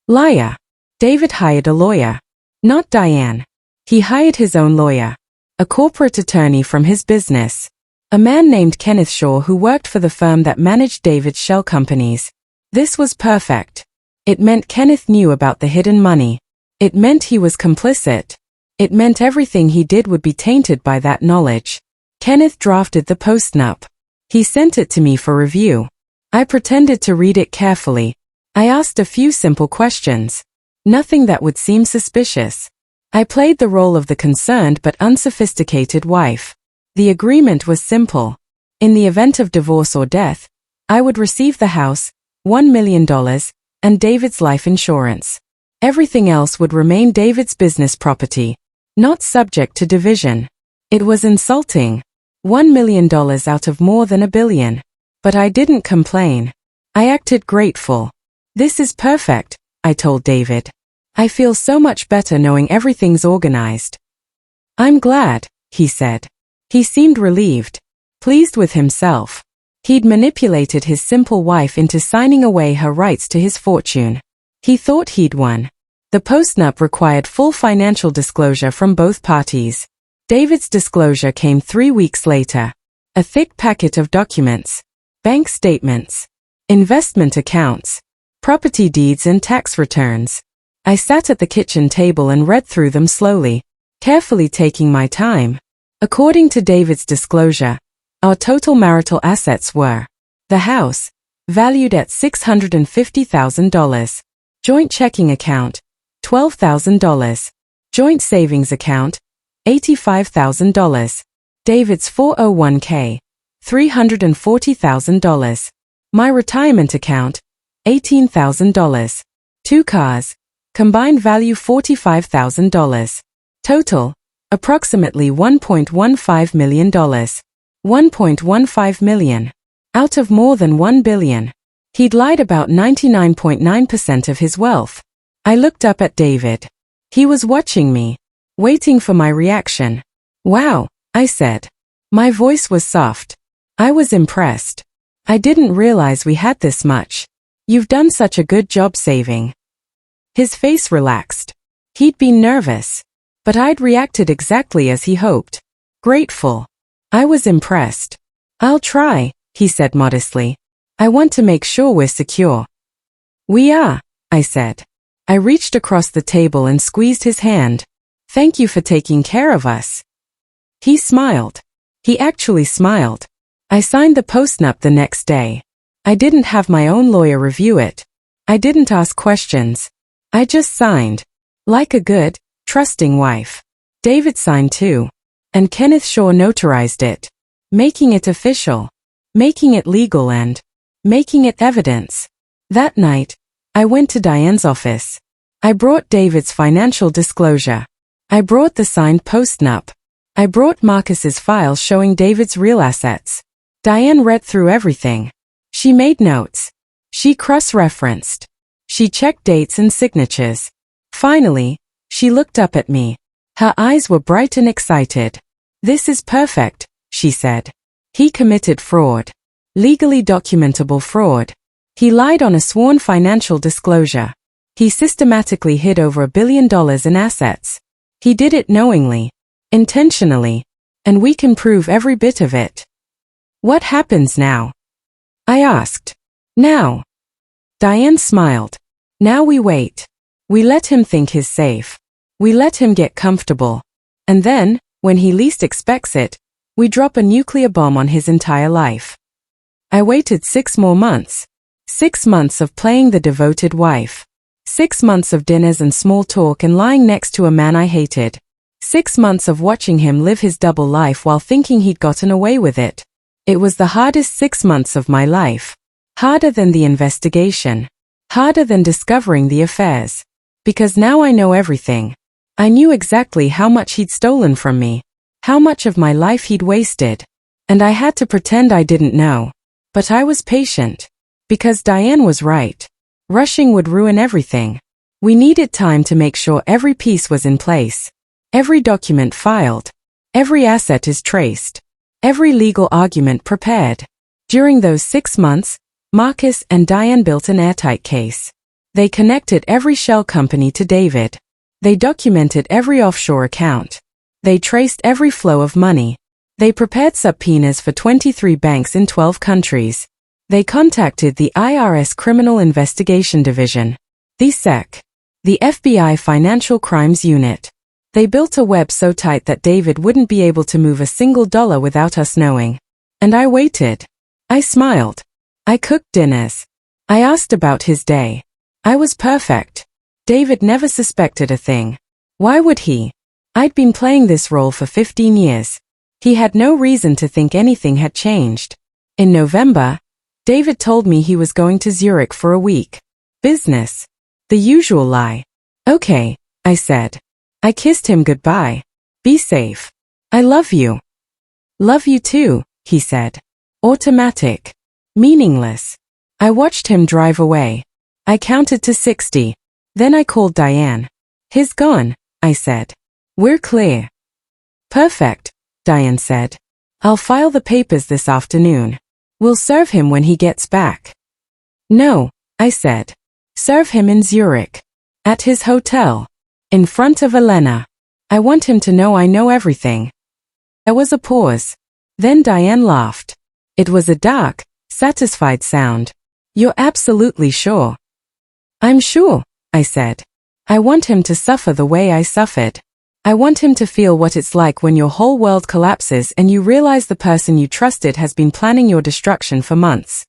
Liar. David hired a lawyer. Not Diane. He hired his own lawyer. A corporate attorney from his business. A man named Kenneth Shaw who worked for the firm that managed David's shell companies. This was perfect. It meant Kenneth knew about the hidden money. It meant he was complicit. It meant everything he did would be tainted by that knowledge. Kenneth drafted the postnup. He sent it to me for review. I pretended to read it carefully. I asked a few simple questions. Nothing that would seem suspicious. I played the role of the concerned but unsophisticated wife. The agreement was simple. In the event of divorce or death, I would receive the house, $1 million, and David's life insurance. Everything else would remain David's business property, not subject to division. It was insulting. $1 million out of more than $1 billion. But I didn't complain. I acted grateful. This is perfect, I told David. I feel so much better knowing everything's organized. I'm glad, he said. He seemed relieved, pleased with himself. He'd manipulated his simple wife into signing away her rights to his fortune. He thought he'd won. The postnup required full financial disclosure from both parties. David's disclosure came 3 weeks later. A thick packet of documents. Bank statements, investment accounts, property deeds and tax returns. I sat at the kitchen table and read through them slowly, carefully taking my time. According to David's disclosure, our total marital assets were the house, valued at $650,000, joint checking account, $12,000, joint savings account, $85,000, David's 401k, $340,000. My retirement account, $18,000. 2 cars, combined value $45,000. Total, approximately $1.15 million. $1.15 million. Out of more than $1 billion. He'd lied about 99.9% of his wealth. I looked up at David. He was watching me, waiting for my reaction. Wow, I said. My voice was soft. I was impressed. I didn't realize we had this much. You've done such a good job saving. His face relaxed. He'd been nervous. But I'd reacted exactly as he hoped. Grateful. I was impressed. I'll try, he said modestly. I want to make sure we're secure. We are, I said. I reached across the table and squeezed his hand. Thank you for taking care of us. He smiled. He actually smiled. I signed the postnup the next day. I didn't have my own lawyer review it. I didn't ask questions. I just signed. Like a good, trusting wife. David signed too. And Kenneth Shaw notarized it. Making it official. Making it legal and making it evidence. That night, I went to Diane's office. I brought David's financial disclosure. I brought the signed postnup. I brought Marcus's file showing David's real assets. Diane read through everything. She made notes. She cross-referenced. She checked dates and signatures. Finally, she looked up at me. Her eyes were bright and excited. This is perfect, she said. He committed fraud. Legally documentable fraud. He lied on a sworn financial disclosure. He systematically hid over $1 billion in assets. He did it knowingly. Intentionally. And we can prove every bit of it. What happens now? I asked. Now. Diane smiled. Now we wait. We let him think he's safe. We let him get comfortable. And then, when he least expects it, we drop a nuclear bomb on his entire life. I waited 6 more months. 6 months of playing the devoted wife. 6 months of dinners and small talk and lying next to a man I hated. 6 months of watching him live his double life while thinking he'd gotten away with it. It was the hardest 6 months of my life. Harder than the investigation. Harder than discovering the affairs. Because now I know everything. I knew exactly how much he'd stolen from me. How much of my life he'd wasted. And I had to pretend I didn't know. But I was patient. Because Diane was right. Rushing would ruin everything. We needed time to make sure every piece was in place. Every document filed. Every asset is traced. Every legal argument prepared. During those 6 months, Marcus and Diane built an airtight case. They connected every shell company to David. They documented every offshore account. They traced every flow of money. They prepared subpoenas for 23 banks in 12 countries. They contacted the IRS Criminal Investigation Division, the SEC, the FBI Financial Crimes Unit. They built a web so tight that David wouldn't be able to move a single dollar without us knowing. And I waited. I smiled. I cooked dinners. I asked about his day. I was perfect. David never suspected a thing. Why would he? I'd been playing this role for 15 years. He had no reason to think anything had changed. In November, David told me he was going to Zurich for a week. Business. The usual lie. Okay, I said. I kissed him goodbye. Be safe. I love you. Love you too, he said. Automatic. Meaningless. I watched him drive away. I counted to 60. Then I called Diane. He's gone, I said. We're clear. Perfect, Diane said. I'll file the papers this afternoon. We'll serve him when he gets back. No, I said. Serve him in Zurich. At his hotel. In front of Elena. I want him to know I know everything. There was a pause. Then Diane laughed. It was a dark, satisfied sound. You're absolutely sure? I'm sure, I said. I want him to suffer the way I suffered. I want him to feel what it's like when your whole world collapses and you realize the person you trusted has been planning your destruction for months.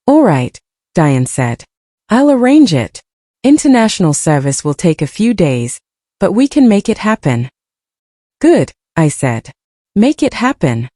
All right, Diane said. I'll arrange it. International service will take a few days, but we can make it happen. Good, I said. Make it happen.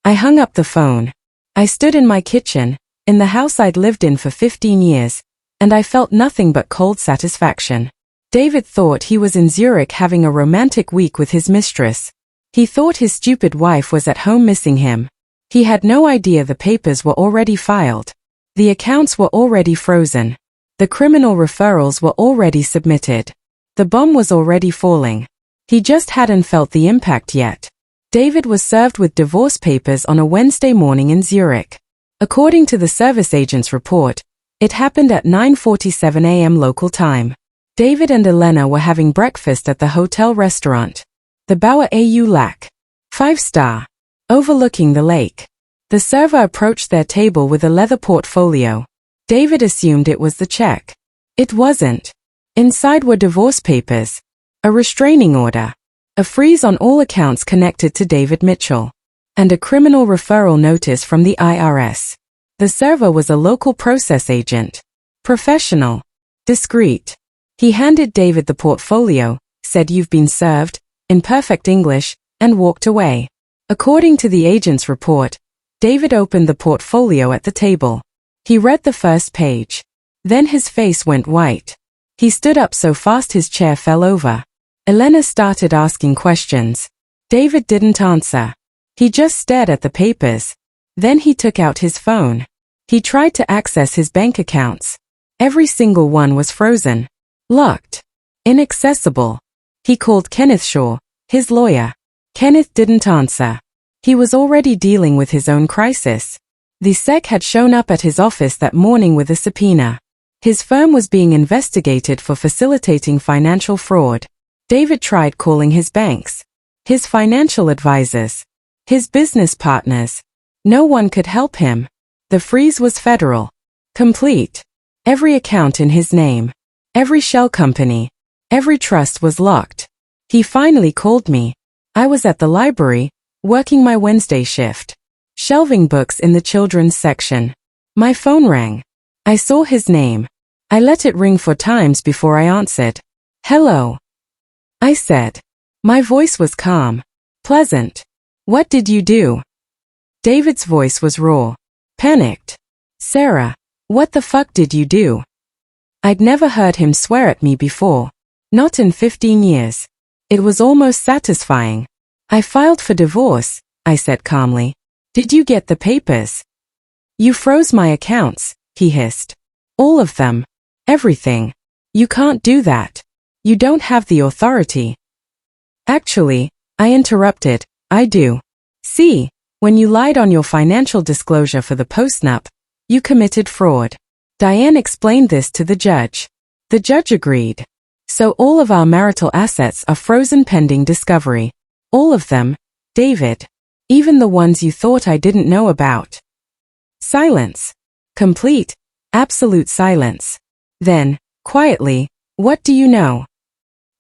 I hung up the phone. I stood in my kitchen, in the house I'd lived in for 15 years, and I felt nothing but cold satisfaction. David thought he was in Zurich having a romantic week with his mistress. He thought his stupid wife was at home missing him. He had no idea the papers were already filed. The accounts were already frozen. The criminal referrals were already submitted. The bomb was already falling. He just hadn't felt the impact yet. David was served with divorce papers on a Wednesday morning in Zurich. According to the service agent's report, it happened at 9:47 a.m. local time. David and Elena were having breakfast at the hotel restaurant. The Bauer au Lac. 5-star. Overlooking the lake. The server approached their table with a leather portfolio. David assumed it was the check. It wasn't. Inside were divorce papers. A restraining order. A freeze on all accounts connected to David Mitchell. And a criminal referral notice from the IRS. The server was a local process agent. Professional. Discreet. He handed David the portfolio, said you've been served, in perfect English, and walked away. According to the agent's report, David opened the portfolio at the table. He read the first page. Then his face went white. He stood up so fast his chair fell over. Elena started asking questions. David didn't answer. He just stared at the papers. Then he took out his phone. He tried to access his bank accounts. Every single one was frozen. Locked. Inaccessible. He called Kenneth Shaw, his lawyer. Kenneth didn't answer. He was already dealing with his own crisis. The SEC had shown up at his office that morning with a subpoena. His firm was being investigated for facilitating financial fraud. David tried calling his banks, his financial advisors, his business partners. No one could help him. The freeze was federal. Complete. Every account in his name. Every shell company. Every trust was locked. He finally called me. I was at the library, working my Wednesday shift, shelving books in the children's section. My phone rang. I saw his name. I let it ring 4 times before I answered. "Hello," I said. My voice was calm, pleasant. "What did you do?" David's voice was raw, panicked. "Sarah, what the fuck did you do?" I'd never heard him swear at me before. Not in 15 years. It was almost satisfying. "I filed for divorce," I said calmly. "Did you get the papers?" "You froze my accounts," he hissed. "All of them. Everything. You can't do that. You don't have the authority." "Actually," I interrupted, "I do. See, when you lied on your financial disclosure for the postnup, you committed fraud." Diane explained this to the judge. The judge agreed. "So all of our marital assets are frozen pending discovery. All of them, David. Even the ones you thought I didn't know about." Silence. Complete, absolute silence. Then, quietly, "What do you know?"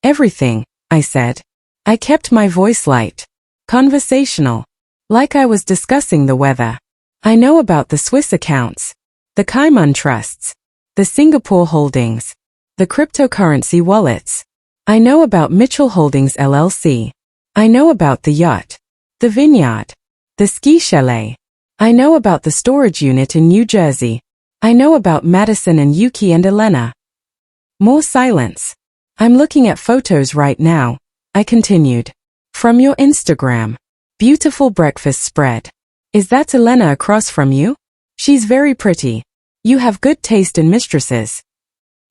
"Everything," I said. I kept my voice light, conversational, like I was discussing the weather. "I know about the Swiss accounts, the Cayman trusts, the Singapore holdings, the cryptocurrency wallets. I know about Mitchell Holdings LLC. I know about the yacht, the vineyard, the ski chalet. I know about the storage unit in New Jersey. I know about Madison and Yuki and Elena." More silence. "I'm looking at photos right now," I continued. "From your Instagram. Beautiful breakfast spread. Is that Elena across from you? She's very pretty. You have good taste in mistresses."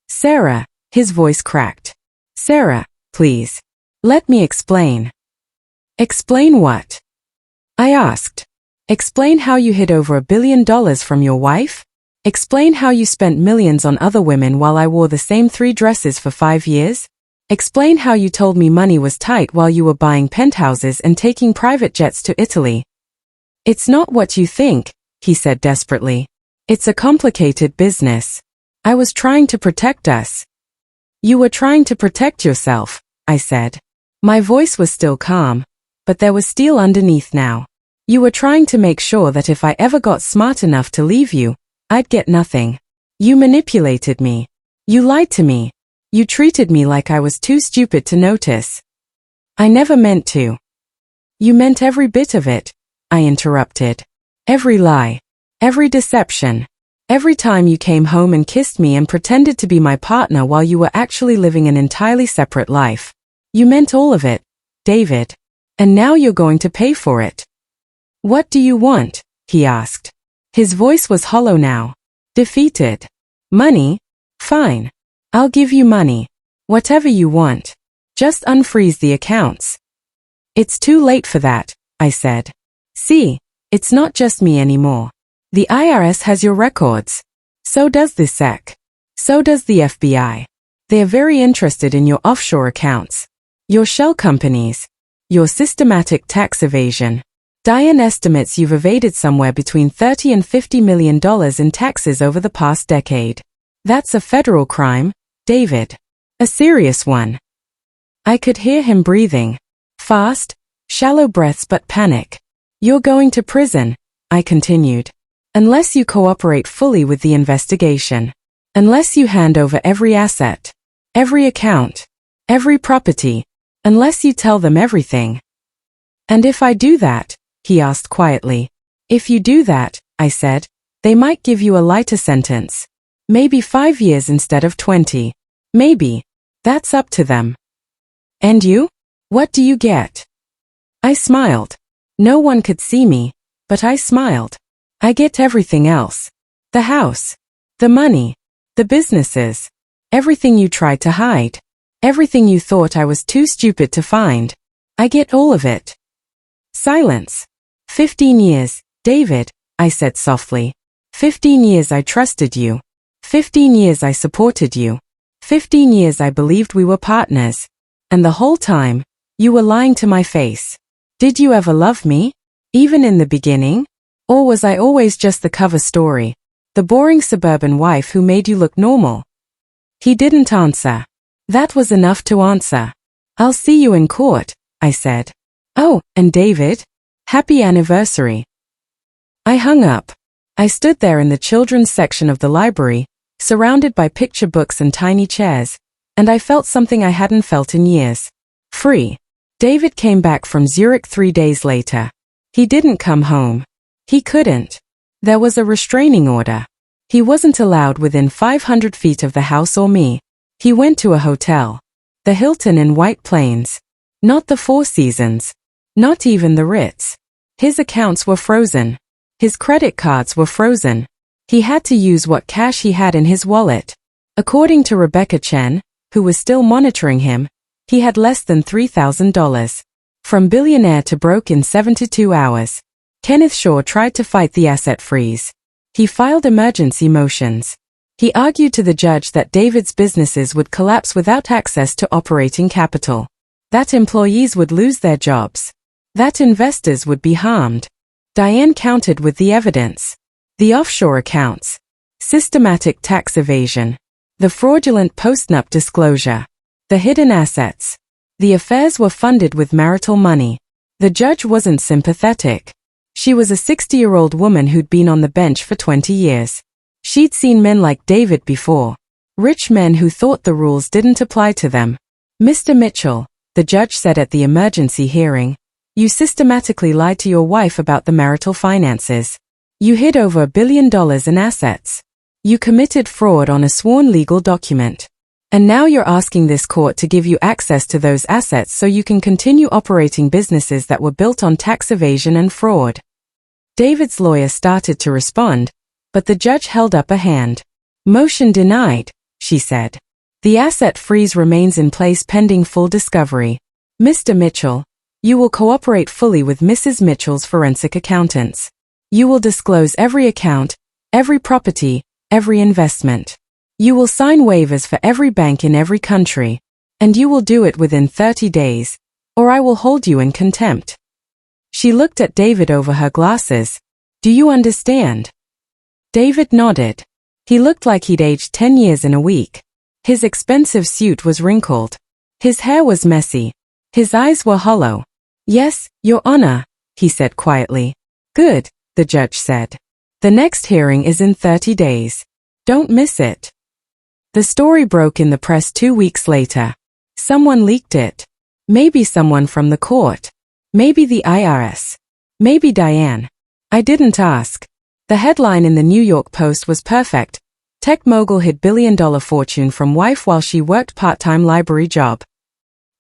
"Sarah," his voice cracked. "Sarah, please. Let me explain." "Explain what?" I asked. "Explain how you hid over $1 billion from your wife? Explain how you spent millions on other women while I wore the same 3 dresses for 5 years? Explain how you told me money was tight while you were buying penthouses and taking private jets to Italy." "It's not what you think," he said desperately. "It's a complicated business. I was trying to protect us." "You were trying to protect yourself," I said. My voice was still calm, but there was steel underneath now. "You were trying to make sure that if I ever got smart enough to leave you, I'd get nothing. You manipulated me. You lied to me. You treated me like I was too stupid to notice." "I never meant to." "You meant every bit of it," I interrupted. "Every lie. Every deception. Every time you came home and kissed me and pretended to be my partner while you were actually living an entirely separate life. You meant all of it, David. And now you're going to pay for it." "What do you want?" he asked. His voice was hollow now. Defeated. "Money? Fine. I'll give you money. Whatever you want. Just unfreeze the accounts." "It's too late for that," I said. "See, it's not just me anymore. The IRS has your records. So does the SEC. So does the FBI. They're very interested in your offshore accounts, your shell companies, your systematic tax evasion. Diane estimates you've evaded somewhere between $30 and $50 million in taxes over the past decade. That's a federal crime, David. A serious one." I could hear him breathing. Fast, shallow breaths but panic. "You're going to prison," I continued. "Unless you cooperate fully with the investigation. Unless you hand over every asset, every account, every property. Unless you tell them everything." "And if I do that?" he asked quietly. "If you do that," I said, "they might give you a lighter sentence. Maybe 5 years instead of 20. Maybe. That's up to them." "And you? What do you get?" I smiled. No one could see me, but I smiled. "I get everything else. The house. The money. The businesses. Everything you tried to hide. Everything you thought I was too stupid to find. I get all of it." Silence. 15 years, David, I said softly. 15 years I trusted you. 15 years I supported you. 15 years I believed we were partners. And the whole time, you were lying to my face. Did you ever love me? Even in the beginning? Or was I always just the cover story? The boring suburban wife who made you look normal? He didn't answer. That was enough to answer. I'll see you in court, I said. Oh, and David? Happy anniversary. I hung up. I stood there in the children's section of the library, surrounded by picture books and tiny chairs, and I felt something I hadn't felt in years. Free. David came back from Zurich 3 days later. He didn't come home. He couldn't. There was a restraining order. He wasn't allowed within 500 feet of the house or me. He went to a hotel. The Hilton in White Plains. Not the Four Seasons. Not even the Ritz. His accounts were frozen. His credit cards were frozen. He had to use what cash he had in his wallet. According to Rebecca Chen, who was still monitoring him, he had less than $3,000. From billionaire to broke in 72 hours. Kenneth Shaw tried to fight the asset freeze. He filed emergency motions. He argued to the judge that David's businesses would collapse without access to operating capital. That employees would lose their jobs. That investors would be harmed. Diane countered with the evidence. The offshore accounts. Systematic tax evasion. The fraudulent post-nup disclosure. The hidden assets. The affairs were funded with marital money. The judge wasn't sympathetic. She was a 60-year-old woman who'd been on the bench for 20 years. She'd seen men like David before. Rich men who thought the rules didn't apply to them. Mr. Mitchell, the judge said at the emergency hearing, you systematically lied to your wife about the marital finances. You hid over $1 billion in assets. You committed fraud on a sworn legal document. And now you're asking this court to give you access to those assets so you can continue operating businesses that were built on tax evasion and fraud. David's lawyer started to respond, but the judge held up a hand. Motion denied, she said. The asset freeze remains in place pending full discovery. Mr. Mitchell, you will cooperate fully with Mrs. Mitchell's forensic accountants. You will disclose every account, every property, every investment. You will sign waivers for every bank in every country, and you will do it within 30 days, or I will hold you in contempt. She looked at David over her glasses. Do you understand? David nodded. He looked like he'd aged 10 years in a week. His expensive suit was wrinkled. His hair was messy. His eyes were hollow. Yes, Your Honor, he said quietly. Good, the judge said. The next hearing is in 30 days. Don't miss it. The story broke in the press 2 weeks later. Someone leaked it. Maybe someone from the court. Maybe the IRS. Maybe Diane. I didn't ask. The headline in the New York Post was perfect. Tech mogul hid billion-dollar fortune from wife while she worked part-time library job.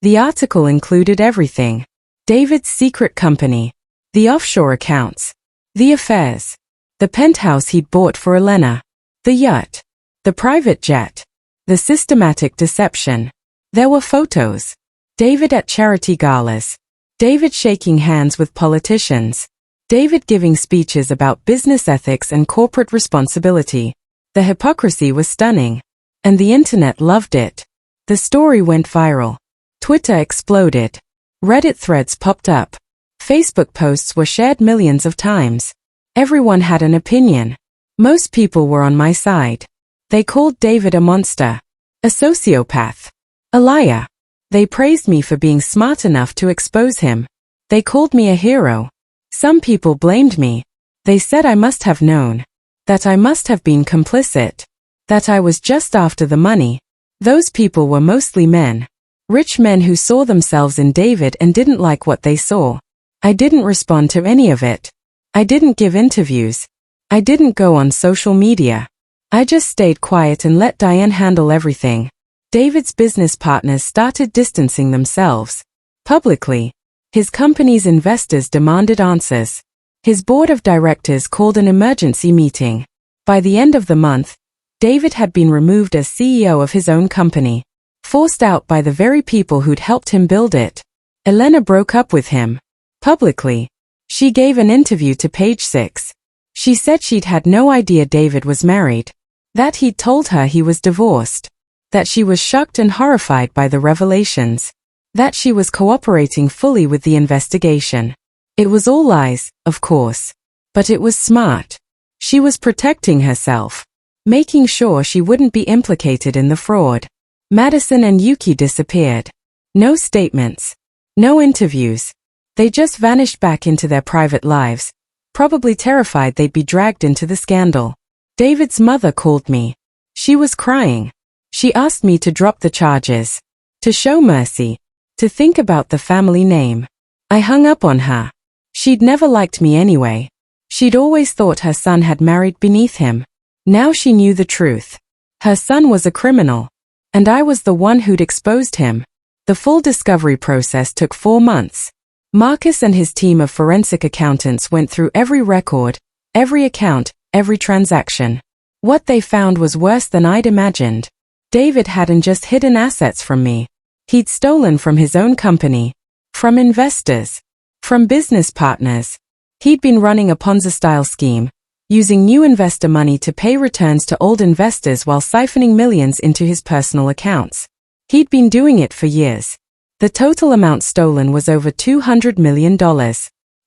The article included everything. David's secret company. The offshore accounts. The affairs. The penthouse he'd bought for Elena. The yacht. The private jet. The systematic deception. There were photos. David at charity galas. David shaking hands with politicians. David giving speeches about business ethics and corporate responsibility. The hypocrisy was stunning. And the internet loved it. The story went viral. Twitter exploded. Reddit threads popped up. Facebook posts were shared millions of times. Everyone had an opinion. Most people were on my side. They called David a monster. A sociopath. A liar. They praised me for being smart enough to expose him. They called me a hero. Some people blamed me. They said I must have known. That I must have been complicit. That I was just after the money. Those people were mostly men. Rich men who saw themselves in David and didn't like what they saw. I didn't respond to any of it. I didn't give interviews. I didn't go on social media. I just stayed quiet and let Diane handle everything. David's business partners started distancing themselves. Publicly. His company's investors demanded answers. His board of directors called an emergency meeting. By the end of the month, David had been removed as CEO of his own company. Forced out by the very people who'd helped him build it. Elena broke up with him. Publicly. She gave an interview to Page 6. She said she'd had no idea David was married. That he'd told her he was divorced. That she was shocked and horrified by the revelations. That she was cooperating fully with the investigation. It was all lies, of course. But it was smart. She was protecting herself. Making sure she wouldn't be implicated in the fraud. Madison and Yuki disappeared. No statements. No interviews. They just vanished back into their private lives, probably terrified they'd be dragged into the scandal. David's mother called me. She was crying. She asked me to drop the charges, to show mercy, to think about the family name. I hung up on her. She'd never liked me anyway. She'd always thought her son had married beneath him. Now she knew the truth. Her son was a criminal. And I was the one who'd exposed him. The full discovery process took 4 months. Marcus and his team of forensic accountants went through every record, every account, every transaction. What they found was worse than I'd imagined. David hadn't just hidden assets from me. He'd stolen from his own company, from investors, from business partners. He'd been running a Ponzi-style scheme, using new investor money to pay returns to old investors while siphoning millions into his personal accounts. He'd been doing it for years. The total amount stolen was over $200 million.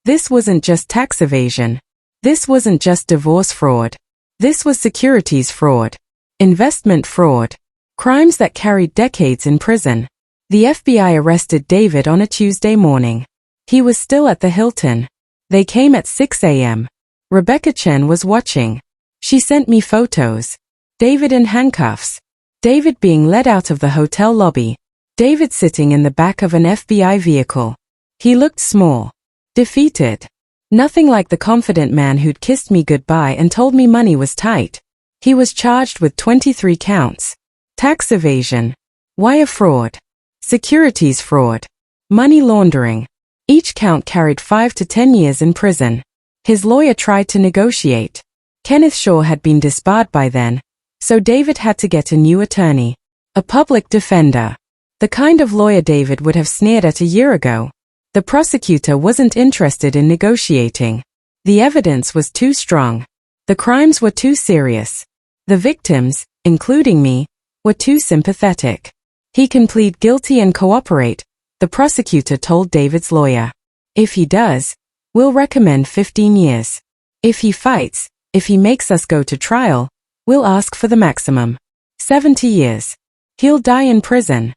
This wasn't just tax evasion. This wasn't just divorce fraud. This was securities fraud, investment fraud, crimes that carried decades in prison. The FBI arrested David on a Tuesday morning. He was still at the Hilton. They came at 6 a.m. Rebecca Chen was watching. She sent me photos. David in handcuffs. David being led out of the hotel lobby. David sitting in the back of an FBI vehicle. He looked small. Defeated. Nothing like the confident man who'd kissed me goodbye and told me money was tight. He was charged with 23 counts. Tax evasion. Wire fraud. Securities fraud. Money laundering. Each count carried 5 to 10 years in prison. His lawyer tried to negotiate. Kenneth Shaw had been disbarred by then, so David had to get a new attorney. A public defender. The kind of lawyer David would have sneered at a year ago. The prosecutor wasn't interested in negotiating. The evidence was too strong. The crimes were too serious. The victims, including me, were too sympathetic. He can plead guilty and cooperate, the prosecutor told David's lawyer. If he does, we'll recommend 15 years. If he fights, if he makes us go to trial, we'll ask for the maximum. 70 years. He'll die in prison.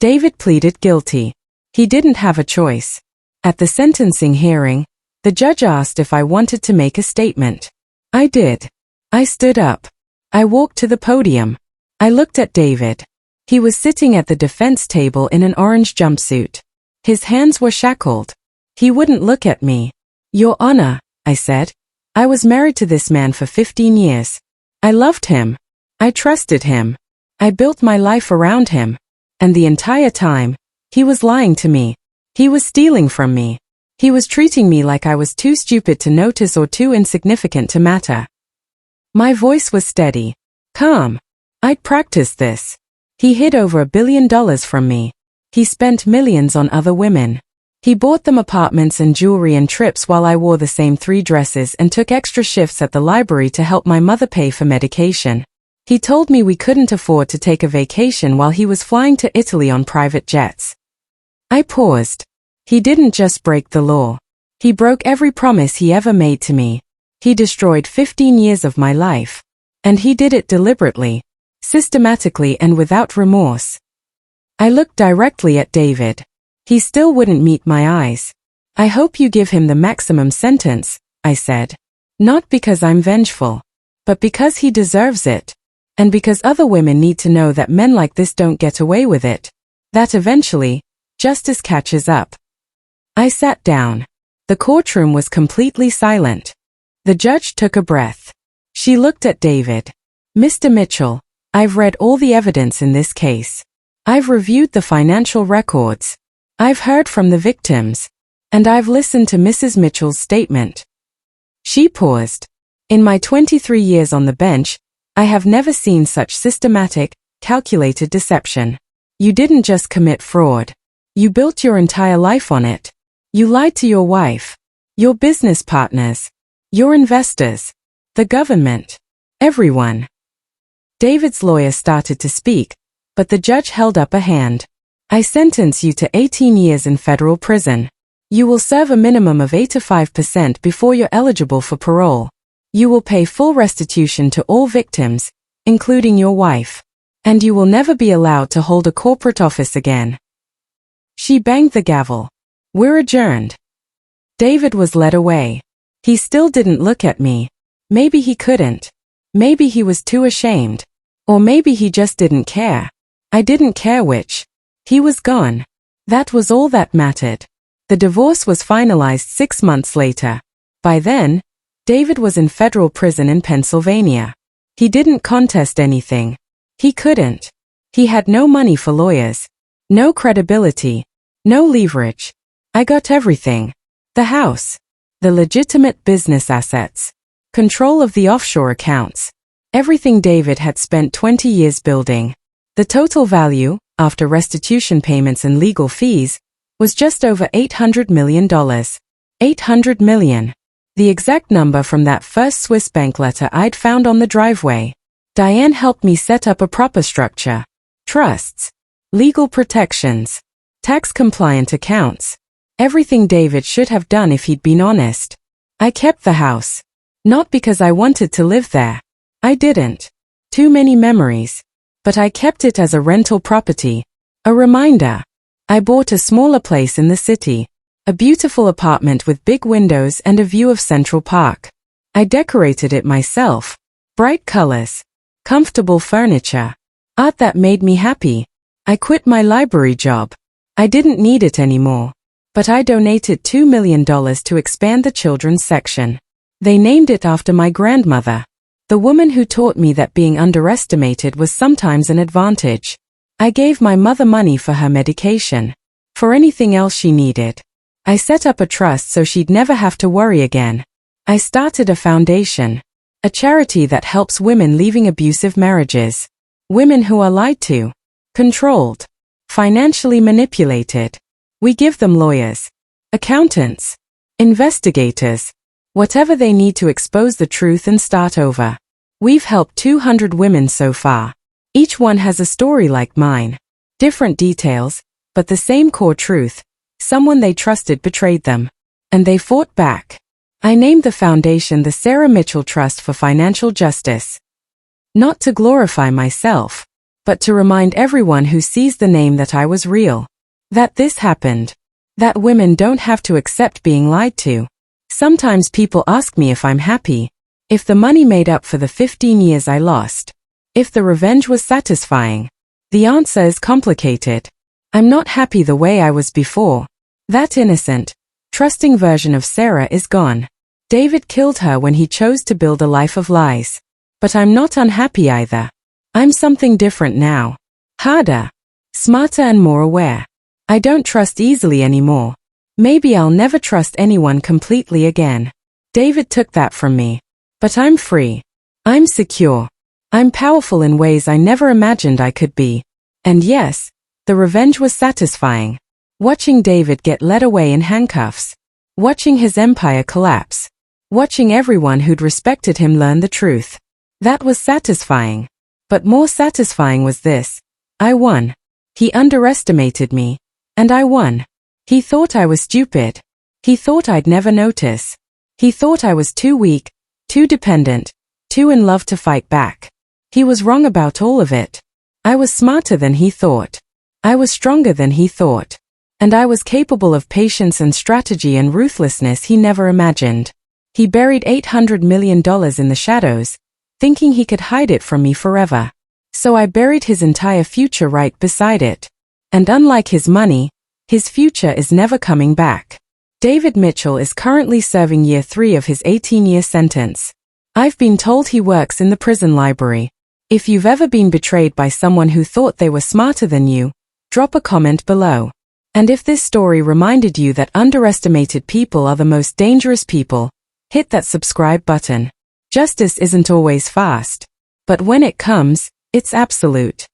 David pleaded guilty. He didn't have a choice. At the sentencing hearing, the judge asked if I wanted to make a statement. I did. I stood up. I walked to the podium. I looked at David. He was sitting at the defense table in an orange jumpsuit. His hands were shackled. He wouldn't look at me. Your Honor, I said. I was married to this man for 15 years. I loved him. I trusted him. I built my life around him. And the entire time, he was lying to me. He was stealing from me. He was treating me like I was too stupid to notice or too insignificant to matter. My voice was steady. Calm. I'd practiced this. He hid over $1 billion from me. He spent millions on other women. He bought them apartments and jewelry and trips while I wore the same 3 dresses and took extra shifts at the library to help my mother pay for medication. He told me we couldn't afford to take a vacation while he was flying to Italy on private jets. I paused. He didn't just break the law. He broke every promise he ever made to me. He destroyed 15 years of my life. And he did it deliberately, systematically and without remorse. I looked directly at David. He still wouldn't meet my eyes. I hope you give him the maximum sentence, I said. Not because I'm vengeful, but because he deserves it. And because other women need to know that men like this don't get away with it. That eventually, justice catches up. I sat down. The courtroom was completely silent. The judge took a breath. She looked at David. Mr. Mitchell, I've read all the evidence in this case. I've reviewed the financial records. I've heard from the victims. And I've listened to Mrs. Mitchell's statement. She paused. In my 23 years on the bench, I have never seen such systematic, calculated deception. You didn't just commit fraud. You built your entire life on it. You lied to your wife, your business partners, your investors, the government, everyone. David's lawyer started to speak, but the judge held up a hand. I sentence you to 18 years in federal prison. You will serve a minimum of 85% before you're eligible for parole. You will pay full restitution to all victims, including your wife. And you will never be allowed to hold a corporate office again. She banged the gavel. We're adjourned. David was led away. He still didn't look at me. Maybe he couldn't. Maybe he was too ashamed. Or maybe he just didn't care. I didn't care which. He was gone. That was all that mattered. The divorce was finalized 6 months later. By then, David was in federal prison in Pennsylvania. He didn't contest anything. He couldn't. He had no money for lawyers. No credibility. No leverage. I got everything. The house. The legitimate business assets. Control of the offshore accounts. Everything David had spent 20 years building. The total value, after restitution payments and legal fees, was just over $800 million. $800 million. The exact number from that first Swiss bank letter I'd found on the driveway. Diane helped me set up a proper structure. Trusts. Legal protections. Tax-compliant accounts. Everything David should have done if he'd been honest. I kept the house. Not because I wanted to live there. I didn't. Too many memories. But I kept it as a rental property. A reminder. I bought a smaller place in the city. A beautiful apartment with big windows and a view of Central Park. I decorated it myself. Bright colors. Comfortable furniture. Art that made me happy. I quit my library job. I didn't need it anymore. But I donated $2 million to expand the children's section. They named it after my grandmother. The woman who taught me that being underestimated was sometimes an advantage. I gave my mother money for her medication. For anything else she needed. I set up a trust so she'd never have to worry again. I started a foundation. A charity that helps women leaving abusive marriages. Women who are lied to. Controlled. Financially manipulated. We give them lawyers. Accountants. Investigators. Whatever they need to expose the truth and start over. We've helped 200 women so far. Each one has a story like mine. Different details, but the same core truth. Someone they trusted betrayed them. And they fought back. I named the foundation the Sarah Mitchell Trust for Financial Justice. Not to glorify myself, but to remind everyone who sees the name that I was real. That this happened. That women don't have to accept being lied to. Sometimes people ask me if I'm happy. If the money made up for the 15 years I lost. If the revenge was satisfying. The answer is complicated. I'm not happy the way I was before. That innocent, trusting version of Sarah is gone. David killed her when he chose to build a life of lies. But I'm not unhappy either. I'm something different now. Harder. Smarter and more aware. I don't trust easily anymore. Maybe I'll never trust anyone completely again. David took that from me. But I'm free. I'm secure. I'm powerful in ways I never imagined I could be. And yes, the revenge was satisfying. Watching David get led away in handcuffs. Watching his empire collapse. Watching everyone who'd respected him learn the truth. That was satisfying. But more satisfying was this. I won. He underestimated me. And I won. He thought I was stupid. He thought I'd never notice. He thought I was too weak, too dependent, too in love to fight back. He was wrong about all of it. I was smarter than he thought. I was stronger than he thought. And I was capable of patience and strategy and ruthlessness he never imagined. He buried $800 million in the shadows, thinking he could hide it from me forever. So I buried his entire future right beside it. And unlike his money, his future is never coming back. David Mitchell is currently serving year 3 of his 18-year sentence. I've been told he works in the prison library. If you've ever been betrayed by someone who thought they were smarter than you, drop a comment below. And if this story reminded you that underestimated people are the most dangerous people, hit that subscribe button. Justice isn't always fast. But when it comes, it's absolute.